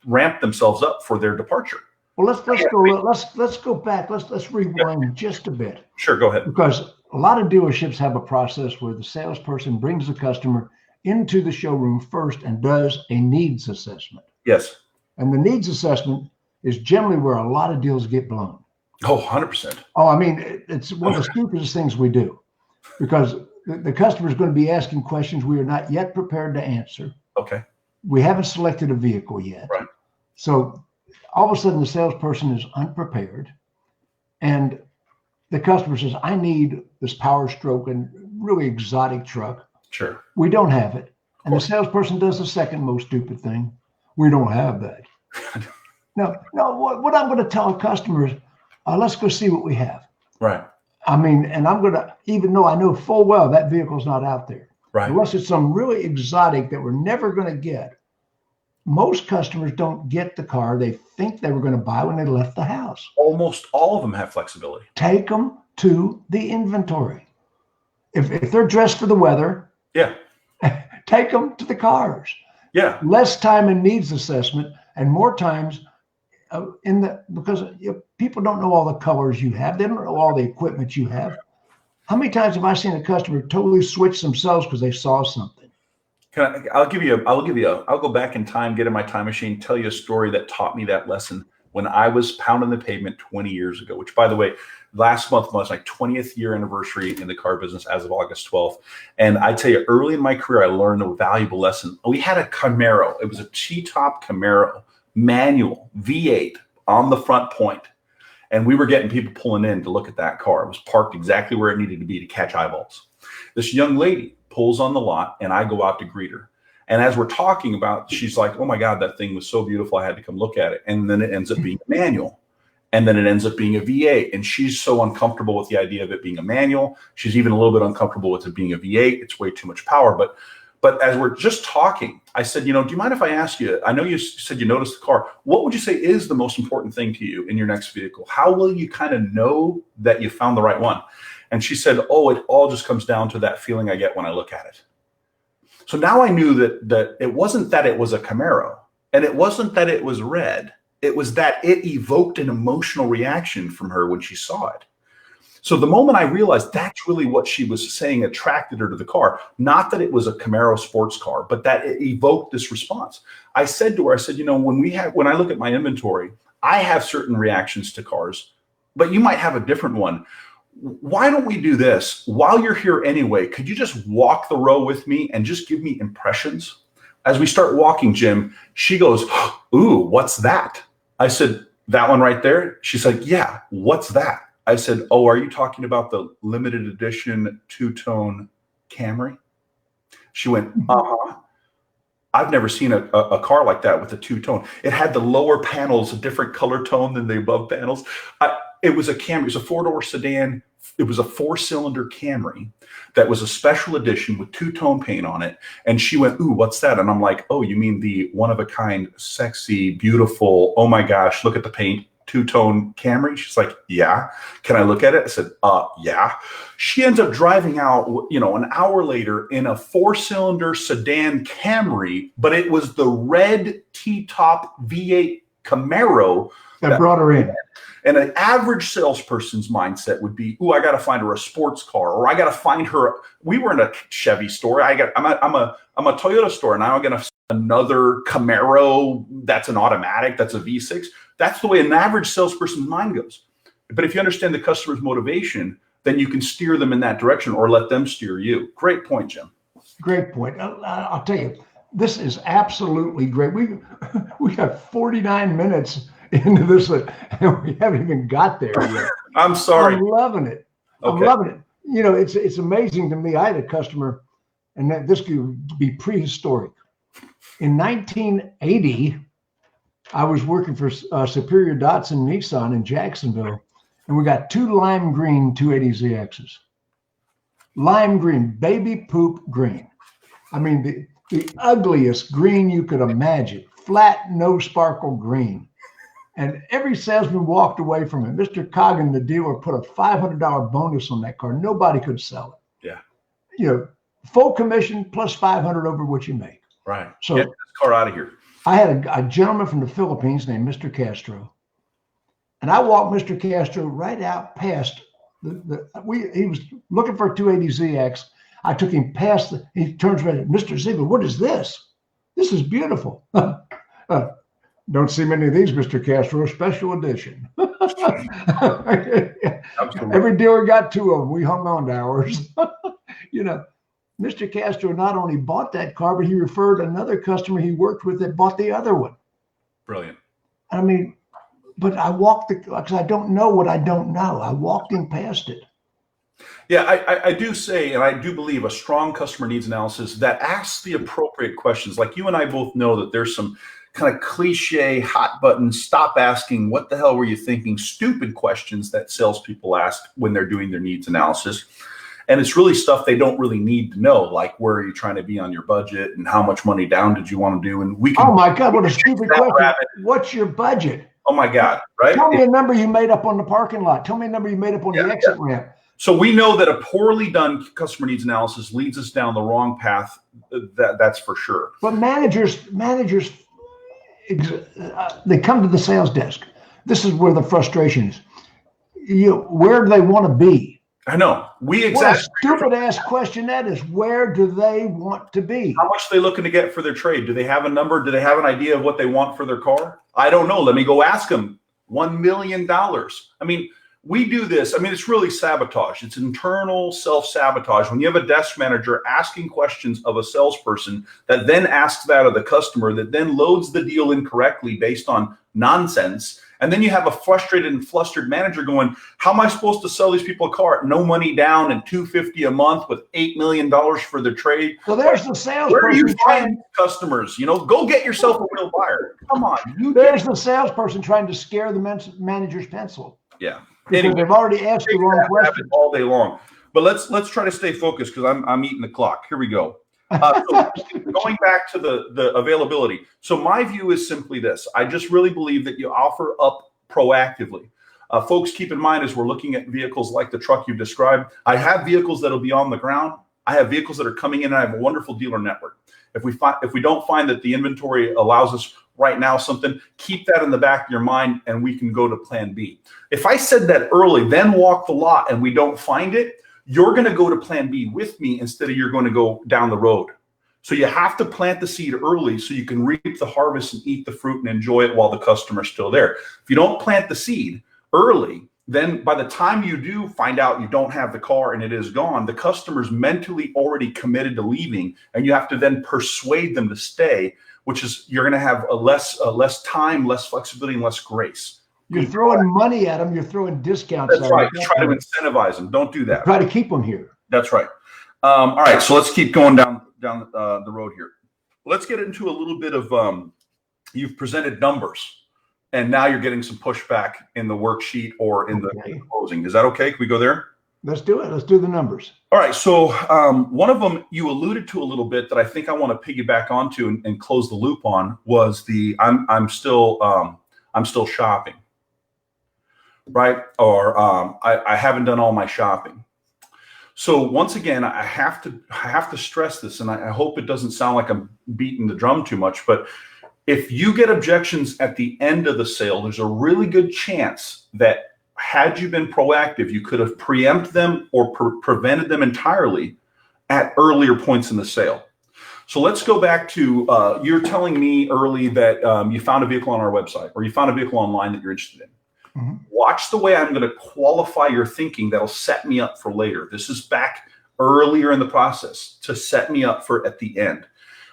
ramped themselves up for their departure. Well, let's go back. Let's rewind just a bit. Sure, go ahead. Because a lot of dealerships have a process where the salesperson brings the customer into the showroom first and does a needs assessment. Yes. And the needs assessment is generally where a lot of deals get blown. Oh, 100%. Oh, I mean, it's one of the stupidest things we do, because the customer is going to be asking questions we are not yet prepared to answer. Okay. We haven't selected a vehicle yet. Right. So all of a sudden the salesperson is unprepared, and the customer says, I need this Power Stroke and really exotic truck. Sure. We don't have it. And the salesperson does the second most stupid thing. We don't have that. No, what I'm going to tell a customer is, let's go see what we have. Right. I mean, and I'm going to, even though I know full well that vehicle's not out there, right, unless it's some really exotic that we're never going to get. Most customers don't get the car they think they were going to buy when they left the house. Almost all of them have flexibility. Take them to the inventory. If they're dressed for the weather, yeah, take them to the cars. Yeah. Less time in needs assessment and more times because people don't know all the colors you have. They don't know all the equipment you have. How many times have I seen a customer totally switch themselves because they saw something? I'll go back in time, get in my time machine, tell you a story that taught me that lesson when I was pounding the pavement 20 years ago, which, by the way, last month was my 20th year anniversary in the car business as of August 12th. And I tell you, early in my career, I learned a valuable lesson. We had a Camaro. It was a T-top Camaro, manual, V8 on the front point. And we were getting people pulling in to look at that car. It was parked exactly where it needed to be to catch eyeballs. This young lady pulls on the lot, and I go out to greet her. And as we're talking about, she's like, oh my God, that thing was so beautiful. I had to come look at it. And then it ends up being a manual. And then it ends up being a V8. And she's so uncomfortable with the idea of it being a manual. She's even a little bit uncomfortable with it being a V8. It's way too much power. But as we're just talking, I said, do you mind if I ask you, I know you said you noticed the car. What would you say is the most important thing to you in your next vehicle? How will you kind of know that you found the right one? And she said, oh, it all just comes down to that feeling I get when I look at it. So now I knew that it wasn't that it was a Camaro, and it wasn't that it was red. It was that it evoked an emotional reaction from her when she saw it. So the moment I realized that's really what she was saying attracted her to the car, not that it was a Camaro sports car, but that it evoked this response. I said to her, when I look at my inventory, I have certain reactions to cars, but you might have a different one. Why don't we do this? While you're here anyway, could you just walk the row with me and just give me impressions? As we start walking, Jim, she goes, ooh, what's that? I said, that one right there? She's like, yeah, what's that? I said, oh, are you talking about the limited edition two-tone Camry? She went, uh-huh. I've never seen a car like that with a two-tone. It had the lower panels a different color tone than the above panels. It was a Camry. It was a four-door sedan. It was a four-cylinder Camry that was a special edition with two-tone paint on it. And she went, ooh, what's that? And I'm like, oh, you mean the one-of-a-kind, sexy, beautiful, oh my gosh, look at the paint, two-tone Camry? She's like, yeah. Can I look at it? I said, yeah. She ends up driving out, an hour later in a four-cylinder sedan Camry, but it was the red T-top V8 Camaro that brought her in. And an average salesperson's mindset would be, ooh, I got to find her a sports car, or I got to find her. We were in a Chevy store. I'm a Toyota store. Now I'm going to another Camaro that's an automatic, that's a V6. That's the way an average salesperson's mind goes. But if you understand the customer's motivation, then you can steer them in that direction or let them steer you. Great point, Jim. Great point. I'll tell you, this is absolutely great. We got 49 minutes into this, and we haven't even got there yet. I'm sorry. I'm loving it. Okay. I'm loving it. It's amazing to me. I had a customer, and this could be prehistoric. In 1980, I was working for Superior Dawson Nissan in Jacksonville, and we got two lime green 280ZXs. Lime green, baby poop green. I mean, the ugliest green you could imagine. Flat, no sparkle green. And every salesman walked away from it. Mr. Coggin, the dealer, put a $500 bonus on that car. Nobody could sell it. Yeah. full commission plus 500 over what you make. Right. So get this car out of here. I had a gentleman from the Philippines named Mr. Castro, and I walked Mr. Castro right out past he was looking for a 280ZX. I took him past he turns around, Mr. Ziegler, what is this? This is beautiful. Don't see many of these, Mr. Castro, special edition. Every dealer got two of them. We hung on to ours. Mr. Castro not only bought that car, but he referred another customer he worked with that bought the other one. Brilliant. I mean, but I walked because I don't know what I don't know. I walked him past it. Yeah, I do say, and I do believe a strong customer needs analysis that asks the appropriate questions. Like you and I both know that there's some kind of cliche, hot button, stop asking, what the hell were you thinking? Stupid questions that salespeople ask when they're doing their needs analysis. And it's really stuff they don't really need to know, like where are you trying to be on your budget and how much money down did you want to do? And we can. Oh my God, what a stupid question. What's your budget? Oh my God, right? Tell me a number you made up on the parking lot. Tell me a number you made up on the exit ramp. So we know that a poorly done customer needs analysis leads us down the wrong path. That's for sure. But managers, they come to the sales desk. This is where the frustration is. Where do they want to be? I know. What a stupid ass question that is. Where do they want to be? How much are they looking to get for their trade? Do they have a number? Do they have an idea of what they want for their car? I don't know. Let me go ask them. $1 million. I mean, we do this. I mean, it's really sabotage. It's internal self-sabotage. When you have a desk manager asking questions of a salesperson that then asks that of the customer, that then loads the deal incorrectly based on nonsense. And then you have a frustrated and flustered manager going, how am I supposed to sell these people a car at no money down and $250 a month with $8 million for their trade? So there's the salesperson. Where do you find customers? Go get yourself a real buyer. Come on. There's the salesperson trying to scare the manager's pencil. Yeah. Anyway, they've already asked the wrong question all day long. But let's try to stay focused because I'm eating the clock. Here we go. So going back to the availability. So my view is simply this. I just really believe that you offer up proactively. Folks, keep in mind as we're looking at vehicles like the truck you described, I have vehicles that'll be on the ground. I have vehicles that are coming in, and I have a wonderful dealer network. If we don't find that the inventory allows us right now something, keep that in the back of your mind and we can go to plan B. If I said that early, then walk the lot and we don't find it, you're going to go to plan B with me instead of you're going to go down the road. So you have to plant the seed early so you can reap the harvest and eat the fruit and enjoy it while the customer's still there. If you don't plant the seed early, then by the time you do find out you don't have the car and it is gone, the customer's mentally already committed to leaving, and you have to then persuade them to stay, which is you're going to have a less time, less flexibility, and less grace. You're throwing money at them. You're throwing discounts. That's right. Try to incentivize them. Don't do that. Try to keep them here. That's right. All right. So let's keep going down the road here. Let's get into a little bit of you've presented numbers, and now you're getting some pushback in the worksheet or in the closing. Is that okay? Can we go there? Let's do it. Let's do the numbers. All right. So one of them you alluded to a little bit that I think I want to piggyback onto and close the loop on was the I'm still shopping, right? Or I haven't done all my shopping. So once again, I have to stress this, and I hope it doesn't sound like I'm beating the drum too much, but if you get objections at the end of the sale, there's a really good chance that had you been proactive, you could have preempted them or prevented them entirely at earlier points in the sale. So let's go back to you're telling me early that you found a vehicle on our website or you found a vehicle online that you're interested in. Mm-hmm. Watch the way I'm going to qualify your thinking that'll set me up for later. This is back earlier in the process to set me up for at the end.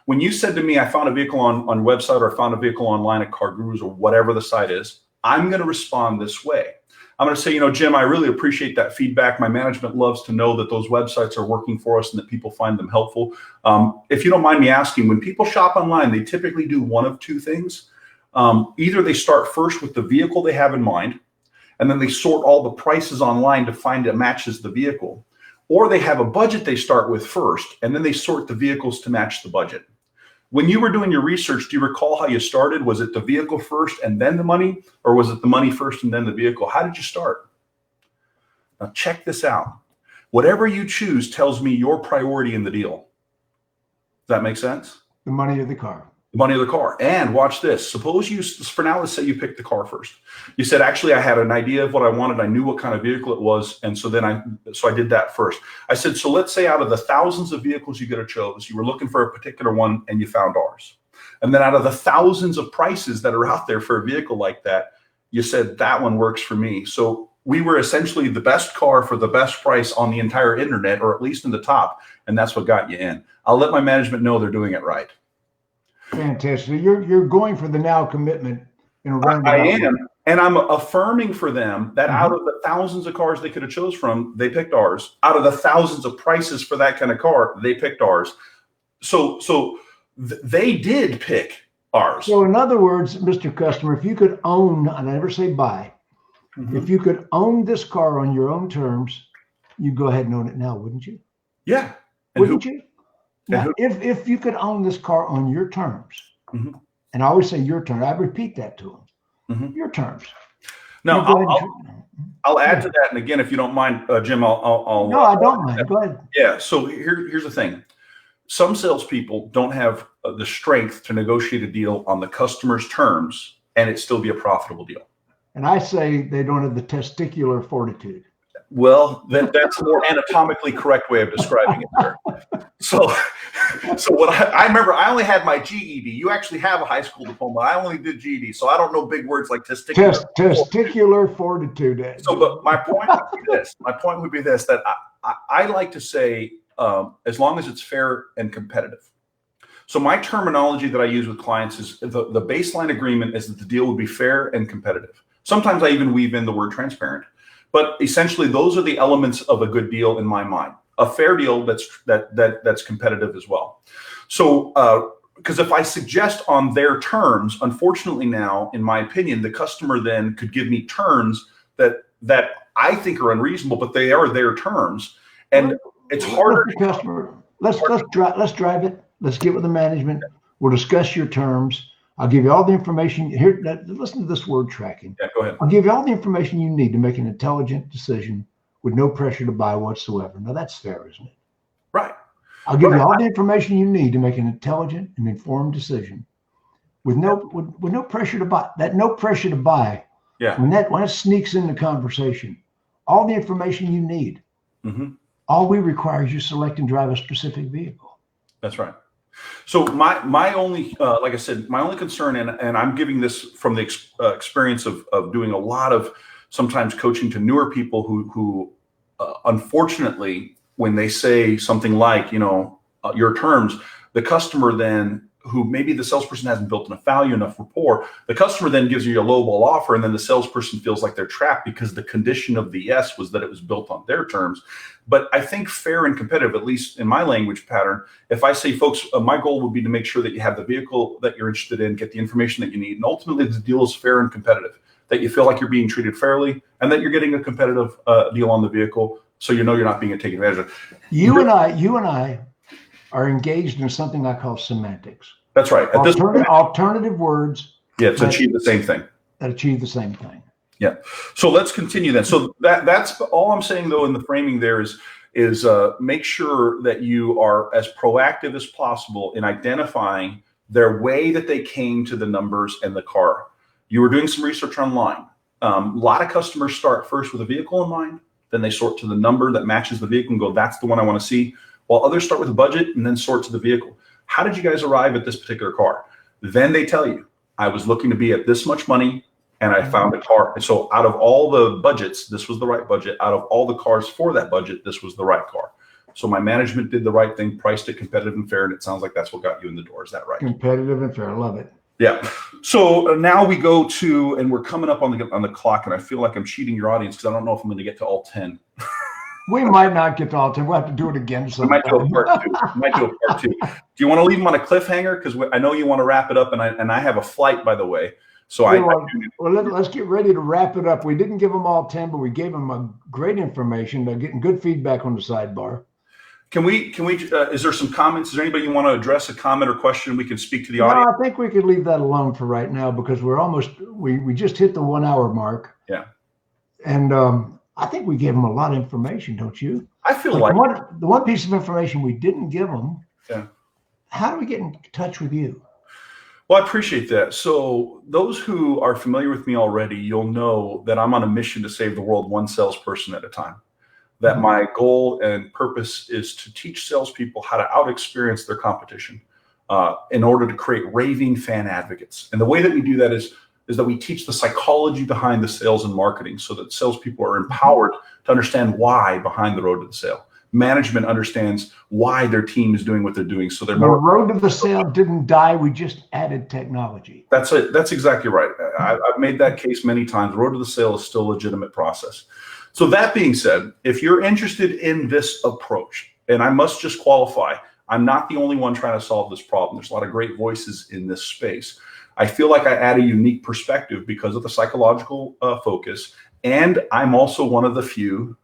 When you said to me, I found a vehicle on website or I found a vehicle online at Car Gurus or whatever the site is, I'm going to respond this way. I'm going to say, Jim, I really appreciate that feedback. My management loves to know that those websites are working for us and that people find them helpful. If you don't mind me asking, when people shop online, they typically do one of two things. Either they start first with the vehicle they have in mind, and then they sort all the prices online to find it matches the vehicle, or they have a budget they start with first, and then they sort the vehicles to match the budget. When you were doing your research, do you recall how you started? Was it the vehicle first and then the money, or was it the money first and then the vehicle? How did you start? Now check this out. Whatever you choose tells me your priority in the deal. Does that make sense? The money of the car. The money of the car. And watch this. Suppose you, for now, let's say you picked the car first. You said, actually, I had an idea of what I wanted. I knew what kind of vehicle it was. And so then I did that first. I said, so let's say out of the thousands of vehicles you could have chose, you were looking for a particular one and you found ours. And then out of the thousands of prices that are out there for a vehicle like that, you said, that one works for me. So we were essentially the best car for the best price on the entire internet, or at least in the top. And that's what got you in. I'll let my management know they're doing it right. Fantastic. You're going for the now commitment in a roundabout I am. way. And I'm affirming for them that out of the thousands of cars they could have chose from, they picked ours. Out of the thousands of prices for that kind of car, they picked ours. So they did pick ours. So in other words, Mr. Customer, if you could own, and I never say buy, if you could own this car on your own terms, you'd go ahead and own it now, wouldn't you? Yeah. Wouldn't you? Now, if you could own this car on your terms, and I always say your terms, I repeat that to them, your terms. Now, I'll add to that. And again, if you don't mind, Jim, I'll No, I don't mind. Go ahead. Yeah. So here's the thing. Some salespeople don't have the strength to negotiate a deal on the customer's terms and it still be a profitable deal. And I say they don't have the testicular fortitude. Well, that's a more anatomically correct way of describing it, sir. So what I remember, I only had my GED. You actually have a high school diploma. I only did GED, so I don't know big words like testicular. Testicular fortitude. So, but my point would be this. My point would be this: that I like to say, as long as it's fair and competitive. So my terminology that I use with clients is the baseline agreement is that the deal would be fair and competitive. Sometimes I even weave in the word transparent. But essentially, those are the elements of a good deal in my mind. A fair deal that's competitive as well. So, because if I suggest on their terms, unfortunately now, in my opinion, the customer then could give me terms that I think are unreasonable, but they are their terms, and it's harder. Customer, let's drive it. Let's get with the management. We'll discuss your terms. I'll give you all the information here. Listen to this word tracking. Yeah, go ahead. I'll give you all the information you need to make an intelligent decision with no pressure to buy whatsoever. Now that's fair, isn't it? Right. I'll give you all the information you need to make an intelligent and informed decision with no pressure to buy. That no pressure to buy. Yeah. When that sneaks in the conversation, all the information you need. All we require is you select and drive a specific vehicle. That's right. So my only, like I said, my only concern, and I'm giving this from the experience of doing a lot of sometimes coaching to newer people who unfortunately, when they say something like, your terms, the customer then, who maybe the salesperson hasn't built enough value, enough rapport, the customer then gives you a lowball offer, and then the salesperson feels like they're trapped because the condition of the yes was that it was built on their terms. But I think fair and competitive, at least in my language pattern, if I say, folks, my goal would be to make sure that you have the vehicle that you're interested in, get the information that you need, and ultimately the deal is fair and competitive, that you feel like you're being treated fairly, and that you're getting a competitive deal on the vehicle, so you're not being taken advantage of. You and I are engaged in something I call semantics. That's right. Alternative words. Yeah, to achieve the same thing. That achieve the same thing. Yeah. So let's continue then. So that's all I'm saying, though, in the framing there is make sure that you are as proactive as possible in identifying their way that they came to the numbers and the car. You were doing some research online. A lot of customers start first with a vehicle in mind, then they sort to the number that matches the vehicle and go, that's the one I want to see. While others start with a budget and then sort to the vehicle. How did you guys arrive at this particular car? Then they tell you, I was looking to be at this much money and I found a car. And so out of all the budgets, this was the right budget. Out of all the cars for that budget, this was the right car. So my management did the right thing, priced it competitive and fair. And it sounds like that's what got you in the door. Is that right? Competitive and fair. I love it. Yeah. So now we go to, and we're coming up on the clock, and I feel like I'm cheating your audience because I don't know if I'm going to get to all 10. We might not get to all 10. We'll have to do it again. We might do a part two. Do you want to leave them on a cliffhanger? Because I know you want to wrap it up, and I have a flight, by the way. So let's get ready to wrap it up. We didn't give them all 10, but we gave them a great information. They're getting good feedback on the sidebar. Can we? Is there some comments? Is there anybody you want to address a comment or question? We can speak to the audience. No, I think we could leave that alone for right now because we're almost. We just hit the 1 hour mark. Yeah. And I think we gave them a lot of information, don't you? I feel But like the one piece of information we didn't give them. Yeah. How do we get in touch with you? Well, I appreciate that. So those who are familiar with me already, you'll know that I'm on a mission to save the world one salesperson at a time. That my goal and purpose is to teach salespeople how to out-experience their competition in order to create raving fan advocates. And the way that we do that is that we teach the psychology behind the sales and marketing so that salespeople are empowered to understand why behind the road to the sale. Management understands why their team is doing what they're doing. So they're the road to the sale didn't die. We just added technology. That's it. That's exactly right. I've made that case many times. The road to the sale is still a legitimate process. So that being said, if you're interested in this approach, and I must just qualify, I'm not the only one trying to solve this problem. There's a lot of great voices in this space. I feel like I add a unique perspective because of the psychological focus. And I'm also one of the few,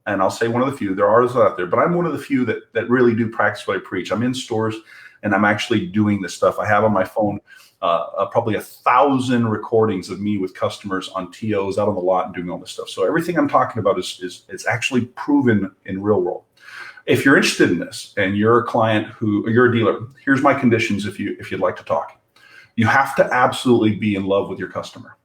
and I'll say one of the few, there are others out there, but I'm one of the few that really do practice what I preach. I'm in stores and I'm actually doing this stuff. I have on my phone probably 1,000 recordings of me with customers on TOs out on the lot and doing all this stuff. So everything I'm talking about is actually proven in real world. If you're interested in this and you're a client or you're a dealer, here's my conditions if you'd like to talk. You have to absolutely be in love with your customer.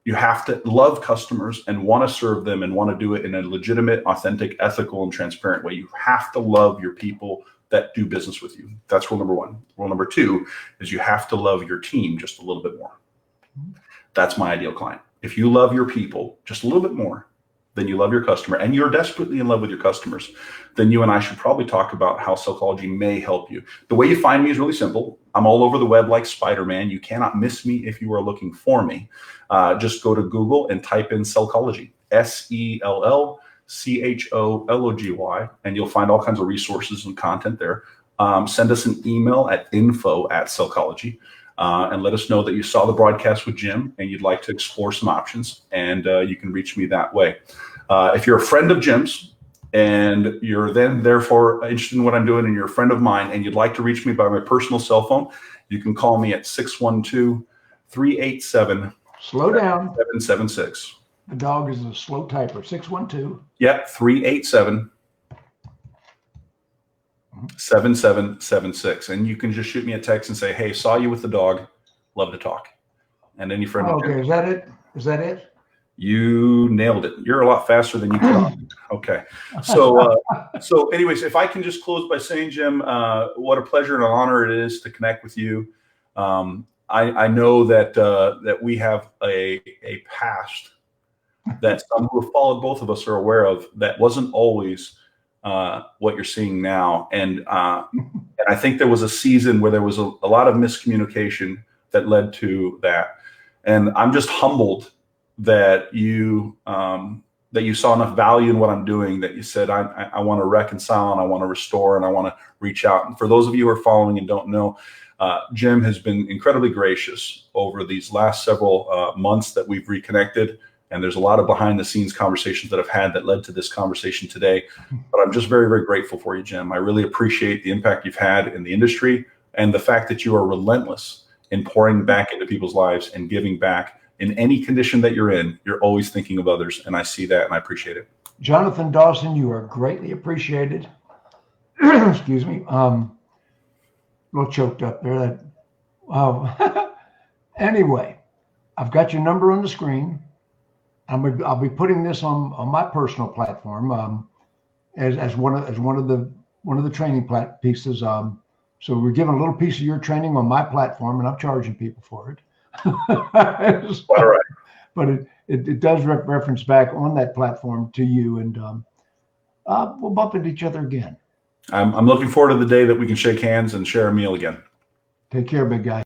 You have to love customers and want to serve them and want to do it in a legitimate, authentic, ethical, and transparent way. You have to love your people that do business with you. That's rule number one. Rule number two is you have to love your team just a little bit more. That's my ideal client. If you love your people just a little bit more than you love your customer, and you're desperately in love with your customers, then you and I should probably talk about how psychology may help you. The way you find me is really simple. I'm all over the web like Spider-Man. You cannot miss me if you are looking for me. Just go to Google and type in Sellchology, Sellchology, and you'll find all kinds of resources and content there. Send us an email at info@Sellchology and let us know that you saw the broadcast with Jim and you'd like to explore some options, and you can reach me that way. If you're a friend of Jim's and you're then therefore interested in what I'm doing and you're a friend of mine and you'd like to reach me by my personal cell phone, you can call me at 612-387 Slow down. 776. The dog is a slow typer. 612. Yep, 387 7776. And you can just shoot me a text and say, hey, saw you with the dog. Love to talk. And any friend. Okay, is that it? Is that it? You nailed it. You're a lot faster than you thought. Okay. So, so anyways, if I can just close by saying, Jim, what a pleasure and an honor it is to connect with you. I know that that we have a past that some who have followed both of us are aware of that wasn't always what you're seeing now. And I think there was a season where there was a lot of miscommunication that led to that. And I'm just humbled that you saw enough value in what I'm doing that you said, I want to reconcile and I want to restore and I want to reach out. And for those of you who are following and don't know, Jim has been incredibly gracious over these last several months that we've reconnected. And there's a lot of behind the scenes conversations that I've had that led to this conversation today. But I'm just very, very grateful for you, Jim. I really appreciate the impact you've had in the industry and the fact that you are relentless in pouring back into people's lives and giving back in any condition that you're in. You're always thinking of others. And I see that and I appreciate it. Jonathan Dawson, you are greatly appreciated. Excuse me. A little choked up there. Anyway, I've got your number on the screen. I'll be putting this on my personal platform as one of the training pieces. So we're giving a little piece of your training on my platform, and I'm charging people for it. All right. But it does reference back on that platform to you, and we'll bump into each other again. I'm looking forward to the day that we can shake hands and share a meal again. Take care, big guy.